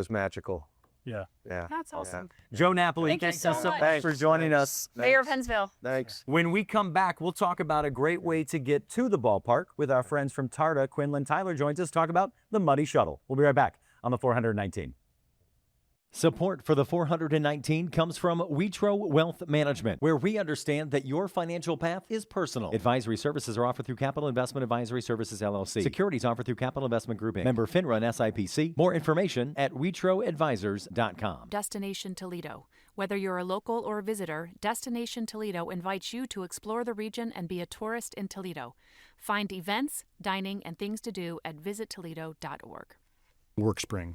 magical. Yeah. Yeah. That's awesome. Joe Napoli, Thank you so much. much for joining us. Mayor of Hensville. Thanks. When we come back, we'll talk about a great way to get to the ballpark with our friends from TARTA. Kwinlyn Tyler joins us to talk about the Muddy Shuttle. We'll be right back on the 419. Support for the 419 comes from Witro Wealth Management, where we understand that your financial path is personal. Advisory services are offered through Capital Investment Advisory Services, LLC. Securities offered through Capital Investment Group, Inc. Member FINRA and SIPC. More information at witroadvisors.com. Destination Toledo. Whether you're a local or a visitor, Destination Toledo invites you to explore the region and be a tourist in Toledo. Find events, dining, and things to do at visittoledo.org. WorkSpring.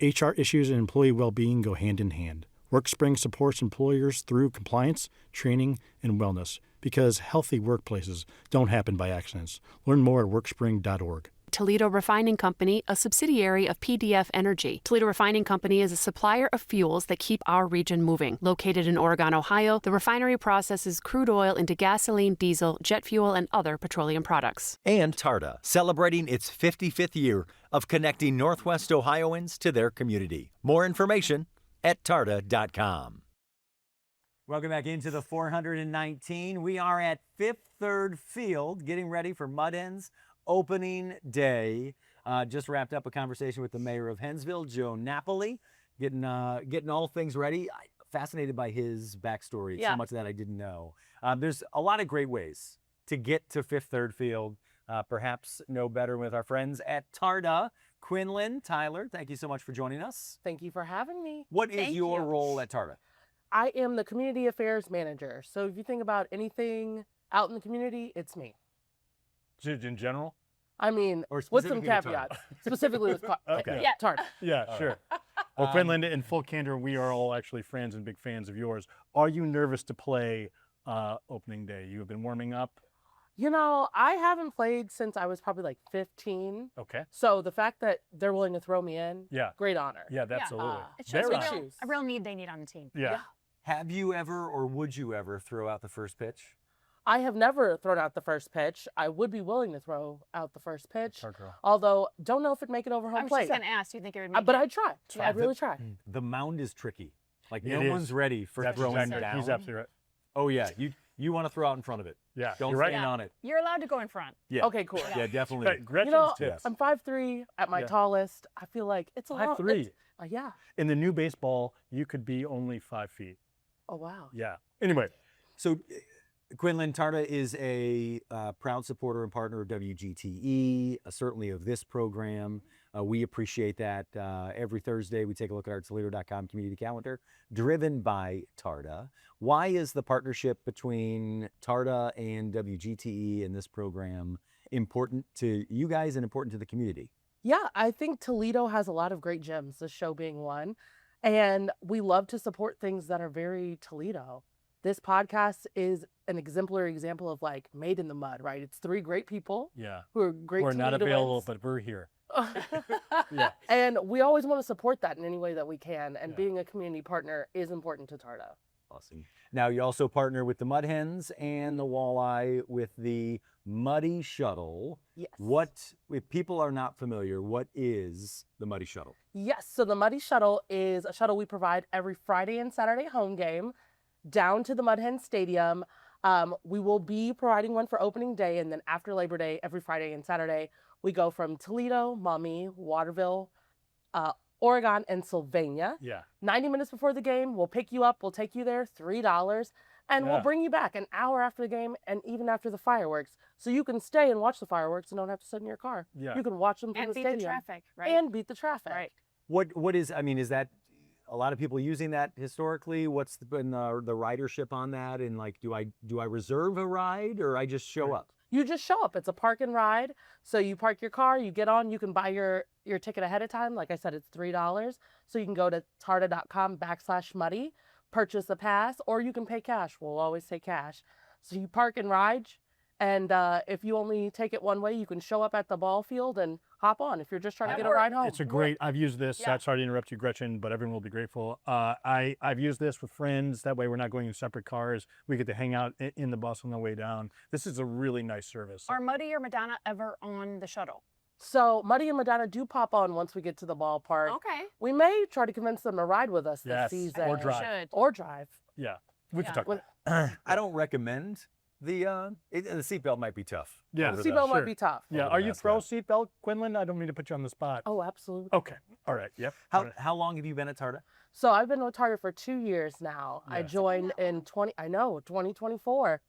HR issues and employee well-being go hand in hand. WorkSpring supports employers through compliance, training, and wellness because healthy workplaces don't happen by accidents. Learn more at workspring.org. Toledo Refining Company, a subsidiary of PDF Energy. Toledo Refining Company is a supplier of fuels that keep our region moving. Located in Oregon, Ohio, the refinery processes crude oil into gasoline, diesel, jet fuel, and other petroleum products. And TARTA, celebrating its 55th year of connecting Northwest Ohioans to their community. More information at tarta.com. Welcome back into the 419. We are at Fifth Third Field, getting ready for Mud Hens opening day. Just wrapped up a conversation with the Mayor of Hensville, Joe Napoli, getting all things ready. Fascinated by his backstory. Yeah. So much that I didn't know. There's a lot of great ways to get to Fifth Third Field. Perhaps no better with our friends at TARTA. Kwinlyn Tyler, thank you so much for joining us. Thank you for having me. What is your role at TARTA? I am the Community Affairs Manager. So if you think about anything out in the community, it's me. In general? I mean, Or with some specifically with caveats. TARTA? Specifically with Okay. yeah, TARTA. Yeah, sure. Well, Kwinlyn, in full candor, we are all actually friends and big fans of yours. Are you nervous to play opening day? You have been warming up? You know, I haven't played since I was probably like 15. Okay. So the fact that they're willing to throw me in, Yeah. great honor. Yeah, absolutely. It shows Very a real need they need on the team. Yeah. Have you ever or would you ever throw out the first pitch? I have never thrown out the first pitch. I would be willing to throw out the first pitch, Hard girl. although don't know if it'd make it over home I was plate. just going to ask, do you think it would make But it? I'd try. I'd really try. The mound is tricky. Like It no is. one's ready for That's throwing exactly right. down. He's absolutely right. Oh yeah, you want to throw out in front of it. Yeah, Don't you're right. stand on it. You're allowed to go in front. Yeah. Okay, cool. Yeah, definitely. Right, Gretchen's You know, tips. I'm 5'3" at my Yeah. tallest. I feel like it's a lot. 5'3". Yeah. In the new baseball, you could be only 5 feet. Oh, wow. Yeah. Anyway, So, Kwinlyn, TARTA is a proud supporter and partner of WGTE, certainly of this program. We appreciate that. Every Thursday, we take a look at our Toledo.com community calendar, driven by TARTA. Why is the partnership between TARTA and WGTE in this program important to you guys and important to the community? Yeah, I think Toledo has a lot of great gyms, this show being one. And we love to support things that are very Toledo. This podcast is an exemplary example of like made in the mud, right? It's three great people yeah. who are great We're not Toledoans. available, but we're here. Yeah. And we always want to support that in any way that we can. And being a community partner is important to TARTA. Awesome. Now, you also partner with the Mud Hens and the Walleye with the Muddy Shuttle. Yes. What, if people are not familiar, what is the Muddy Shuttle? Yes, so the Muddy Shuttle is a shuttle we provide every Friday and Saturday home game down to the Mud Hens Stadium. We will be providing one for opening day, and then after Labor Day, every Friday and Saturday, we go from Toledo, Maumee, Waterville, Oregon, and Sylvania. Yeah. 90 minutes before the game, we'll pick you up, we'll take you there, $3, and we'll bring you back an hour after the game and even after the fireworks. So you can stay and watch the fireworks and don't have to sit in your car. Yeah. You can watch them from And the beat stadium. the traffic, right? And beat the traffic. Right. What is, I mean, is that a lot of people using that historically? What's been the ridership on that? And like, do I reserve a ride or I just show up? You just show up. It's a park and ride. So you park your car, you get on, you can buy your ticket ahead of time. Like I said, it's $3. So you can go to tarta.com/muddy, purchase a pass, or you can pay cash. We'll always take cash. So you park and ride. And if you only take it one way, you can show up at the ball field and hop on if you're just trying to get a ride home. It's a great, I've used this, Yeah. sorry to interrupt you, Gretchen, but everyone will be grateful. I've used this with friends. That way we're not going in separate cars. We get to hang out in the bus on the way down. This is a really nice service. Are Muddy or Madonna ever on the shuttle? So Muddy and Madonna do pop on once we get to the ballpark. Okay. We may try to convince them to ride with us Yes, this season. or drive. Or drive. Yeah, we can Yeah. talk about it. I don't recommend the seatbelt might be tough. Yeah, the seatbelt might be tough. Yeah, are you pro seatbelt, Kwinlyn? I don't mean to put you on the spot. Oh, absolutely. Okay, all right, yep. How long have you been at TARTA? So I've been with TARTA for 2 years now. I joined in 2024.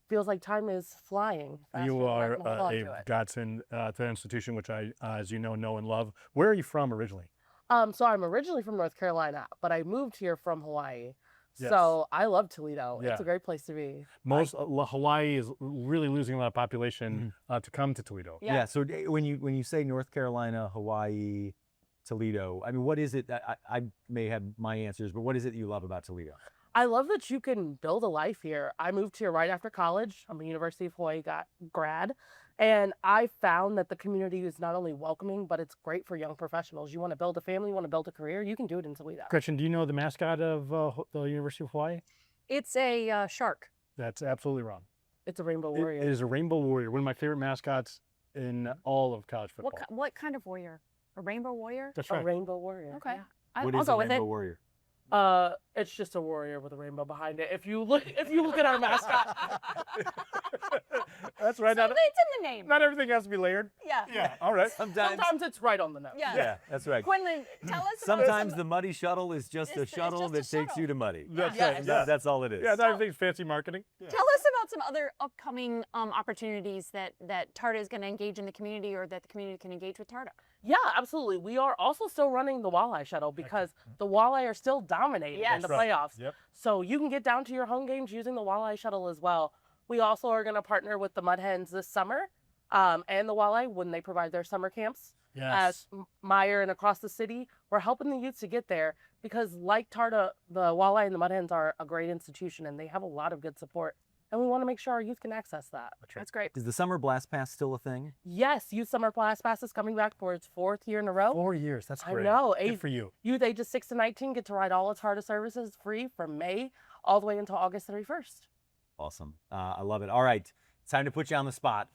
Feels like time is flying. You are a godsend to the institution, which I, as you know and love. Where are you from originally? So I'm originally from North Carolina, but I moved here from Hawaii. Yes. So I love Toledo. Yeah. It's a great place to be. Hawaii is really losing a lot of population to come to Toledo. Yeah. So when you say North Carolina, Hawaii, Toledo, I mean, what is it? I may have my answers, but what is it that you love about Toledo? I love that you can build a life here. I moved here right after college. I'm a University of Hawaii grad. And I found that the community is not only welcoming, but it's great for young professionals. You want to build a family, you want to build a career, you can do it in Toledo. Gretchen, do you know the mascot of the University of Hawaii? It's a shark. That's absolutely wrong. It's a rainbow warrior. It is a rainbow warrior, one of my favorite mascots in all of college football. What kind of warrior? A rainbow warrior? That's right. A rainbow warrior. Okay. Yeah. I'll go with it. Warrior? It's just a warrior with a rainbow behind it. If you look at our mascot. That's right. So it's in the name. Not everything has to be layered. Yeah. Yeah. All right. Sometimes it's right on the nose. Yeah. That's right. Kwinlyn, tell us Sometimes the Muddy Shuttle is just a shuttle that takes you to Muddy. That's Yes. right. Yeah. That's all it is. Yeah, not everything's fancy marketing. Yeah. Tell us about some other upcoming opportunities that TARTA is going to engage in the community, or that the community can engage with TARTA. Yeah, absolutely. We are also still running the Walleye Shuttle because the Walleye are still dominating in the playoffs. Yep. So you can get down to your home games using the Walleye Shuttle as well. We also are going to partner with the Mud Hens this summer and the Walleye when they provide their summer camps. Yes. At Meyer and across the city. We're helping the youth to get there because, like TARTA, the Walleye and the Mud Hens are a great institution and they have a lot of good support. And we want to make sure our youth can access that. That's great. Is the summer blast pass still a thing? Yes, Youth Summer Blast Pass is coming back for its 4th year in a row. 4 years. That's great. I know. Good for you. Youth ages 6 to 19 get to ride all its TARTA services free from May all the way until August 31st. Awesome. I love it. All right. It's time to put you on the spot.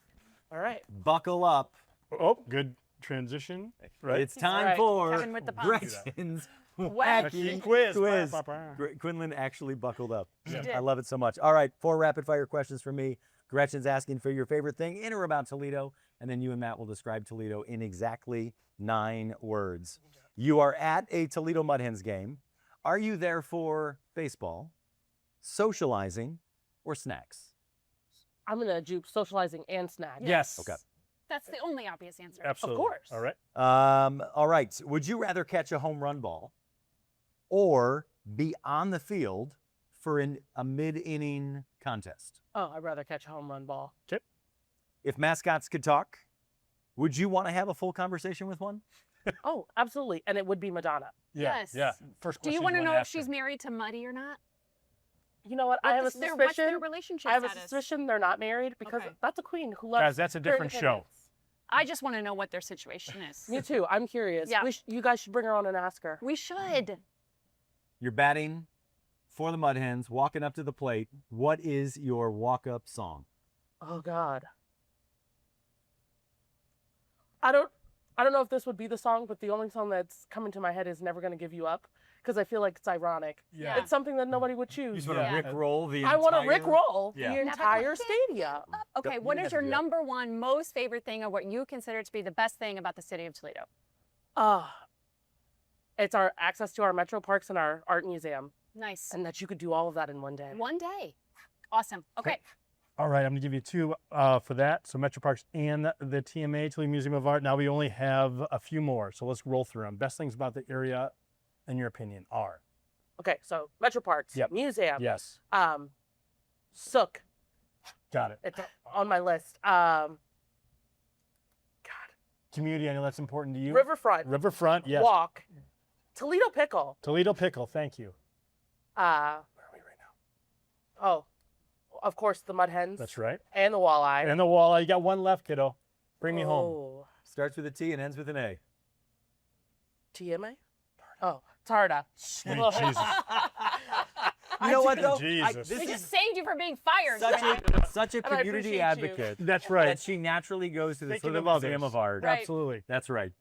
All right. Buckle up. Oh, good transition. Right. It's time for Kevin with the pump. Gretchen's Wacky quiz. Quiz. Kwinlyn actually buckled up. She did. I love it so much. All right, 4 rapid fire questions from me. Gretchen's asking for your favorite thing in or about Toledo, and then you and Matt will describe Toledo in exactly 9 words. You are at a Toledo Mud Hens game. Are you there for baseball, socializing, or snacks? I'm going to do socializing and snacks. Yes. Okay. That's the only obvious answer. Absolutely. Of course. All right. All right. Would you rather catch a home run ball or be on the field for a mid-inning contest? Oh, I'd rather catch a home run ball. Okay. If mascots could talk, would you want to have a full conversation with one? Oh, absolutely. And it would be Madonna. Yeah. Yes. Yeah. First Do question. you want to wanna know if ask her. she's married to Muddy or not? You know what? I have a What's suspicion. their relationship I have a status? suspicion they're not married because Okay. that's a queen who loves Guys, that's a her different show. independence. I just want to know what their situation is. Me too. I'm curious. Yeah. You guys should bring her on and ask her. We should. You're batting for the Mud Hens, walking up to the plate. What is your walk-up song? Oh God. I don't know if this would be the song, but the only song that's coming to my head is "Never Gonna Give You Up" because I feel like it's ironic. Yeah. It's something that nobody would choose. You just want to Rick roll the I want to Rick roll Yeah. the entire stadium. Okay, what is your number one most favorite thing, or what you consider to be the best thing about the city of Toledo? It's our access to our metro parks and our art museum, Nice. and that you could do all of that in one day. One day. Awesome. Okay. All right, I'm going to give you 2 for that. So Metro Parks and the TMA, Toledo Museum of Art. Now we only have a few more, so let's roll through them. Best things about the area, in your opinion, are? Okay, so metro parks, Yep. museum, Yes. Sook. Got it. It's on my list. Community, I know that's important to you. Riverfront. Riverfront, yes. Walk. Toledo Pickle. Toledo Pickle, thank you. Where are we right now? Oh, of course, the Mud Hens. That's right. And the Walleye. And the walleye. You got one left, kiddo. Bring me home. Oh. Starts with a T and ends with an A. TMA? Oh, TARTA. Sweet Jesus. You know what, though? Jesus. We just saved you from being fired. Such a And I community appreciate you. advocate. That's right. That she naturally goes to the Thinking Toledo of Museum others. of Art. Right. Absolutely. That's right.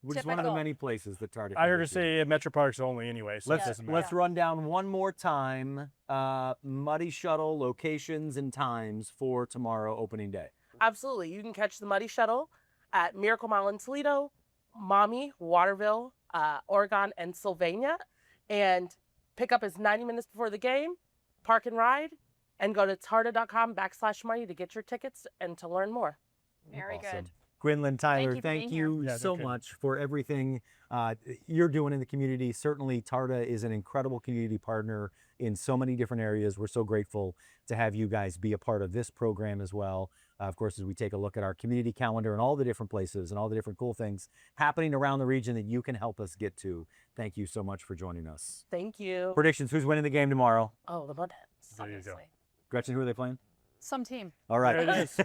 Which is one of the many places that TARTA. I heard her say at Metro Parks only anyway. So Let's run down one more time. Muddy Shuttle locations and times for tomorrow opening day. Absolutely. You can catch the Muddy Shuttle at Miracle Mile in Toledo, Maumee, Waterville, Oregon, and Sylvania. And pickup is 90 minutes before the game, park and ride, and go to tarta.com/money to get your tickets and to learn more. Very good. Kwinlyn Tyler, Thank you so much for everything you're doing in the community. Certainly, TARTA is an incredible community partner in so many different areas. We're so grateful to have you guys be a part of this program as well. Of course, as we take a look at our community calendar and all the different places and all the different cool things happening around the region that you can help us get to. Thank you so much for joining us. Thank you. Predictions, who's winning the game tomorrow? Oh, the Mud Hens. There you go. Gretchen, who are they playing? Some team. All right. There it is.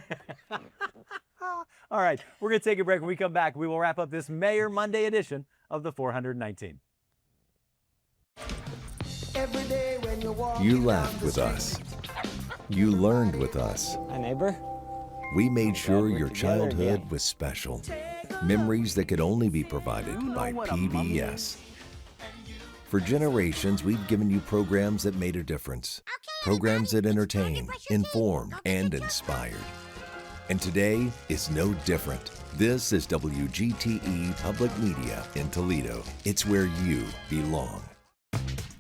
All right, we're going to take a break. When we come back, we will wrap up this Mayor Monday edition of the 419. You laughed with us. You learned with us. Hi, neighbor. We made sure your childhood was special. Memories that could only be provided by PBS. For generations, we've given you programs that made a difference. Programs that entertained, informed, and inspired. And today is no different. This is WGTE Public Media in Toledo. It's where you belong.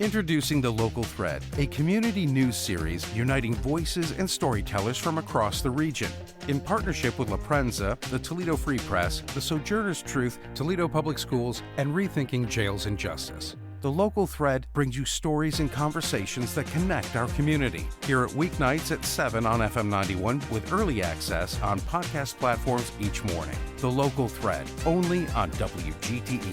Introducing The Local Thread, a community news series uniting voices and storytellers from across the region. In partnership with La Prensa, the Toledo Free Press, the Sojourner's Truth, Toledo Public Schools, and Rethinking Jails and Justice. The Local Thread brings you stories and conversations that connect our community. Hear it weeknights at 7 on FM 91 with early access on podcast platforms each morning. The Local Thread, only on WGTE.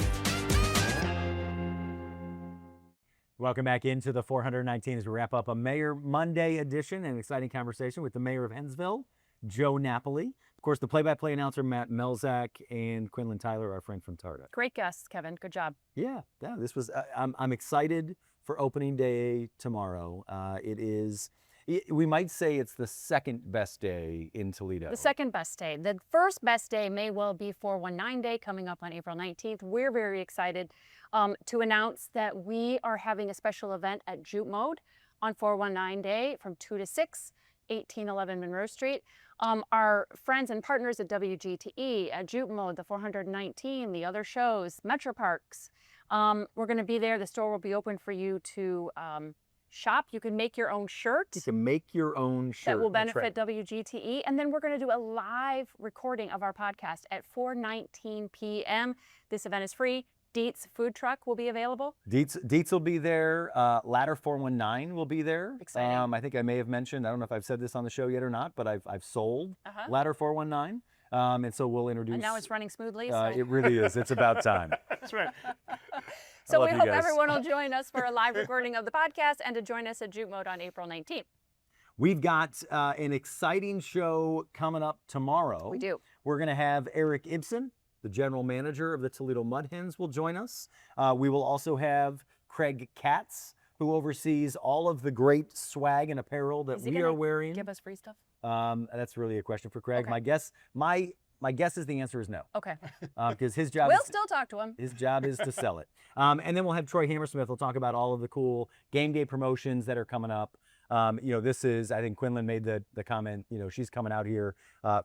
Welcome back into the 419 as we wrap up a Mayor Monday edition, an exciting conversation with the Mayor of Hensville, Joe Napoli. Of course, the play-by-play announcer, Matt Melzak, and Kwinlyn Tyler, our friend from TARTA. Great guests, Kevin. Good job. Yeah, this was, I'm excited for opening day tomorrow. We might say it's the second best day in Toledo. The second best day. The first best day may well be 419 Day coming up on April 19th. We're very excited to announce that we are having a special event at Jute Mode on 419 Day from 2 to 6, 1811 Monroe Street. Our friends and partners at WGTE, at Jute Mode, the 419, the other shows, Metro Parks. We're going to be there. The store will be open for you to shop. You can make your own shirt. You can make your own shirt. That will benefit WGTE. And then we're going to do a live recording of our podcast at 4:19 p.m. This event is free. Dietz food truck will be available. Dietz will be there. Ladder 419 will be there. Exciting. I think I may have mentioned, I don't know if I've said this on the show yet or not, but I've sold Ladder 419. And so we'll introduce. And now it's running smoothly. It really is. It's about time. That's right. So we hope everyone will join us for a live recording of the podcast and to join us at Jute Mode on April 19th. We've got an exciting show coming up tomorrow. We do. We're going to have Eric Ibsen, the general manager of the Toledo Mud Hens, will join us. We will also have Craig Katz, who oversees all of the great swag and apparel that we are wearing. Give us free stuff? That's really a question for Craig. Okay. My guess is the answer is no. Okay. Because his job we'll still talk to him. His job is to sell it. And then we'll have Troy Hammersmith. We'll talk about all of the cool game day promotions that are coming up. This is, I think Kwinlyn made the comment, she's coming out here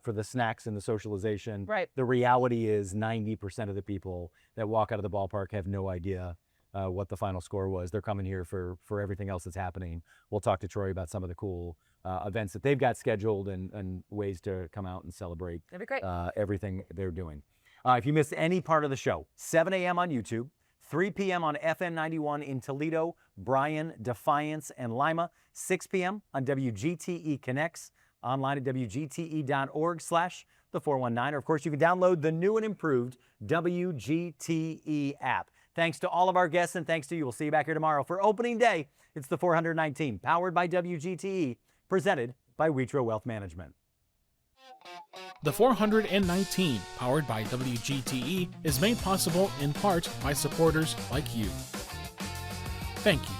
for the snacks and the socialization. Right. The reality is 90% of the people that walk out of the ballpark have no idea what the final score was. They're coming here for everything else that's happening. We'll talk to Troy about some of the cool events that they've got scheduled and ways to come out and celebrate That'd be great. Everything they're doing. If you missed any part of the show, 7 a.m. on YouTube, 3 p.m. on FM 91 in Toledo, Bryan, Defiance, and Lima, 6 p.m. on WGTE Connects, online at WGTE.org/the419. Or, of course, you can download the new and improved WGTE app. Thanks to all of our guests and thanks to you. We'll see you back here tomorrow for opening day. It's the 419, powered by WGTE, presented by Witro Wealth Management. The 419, powered by WGTE, is made possible in part by supporters like you. Thank you.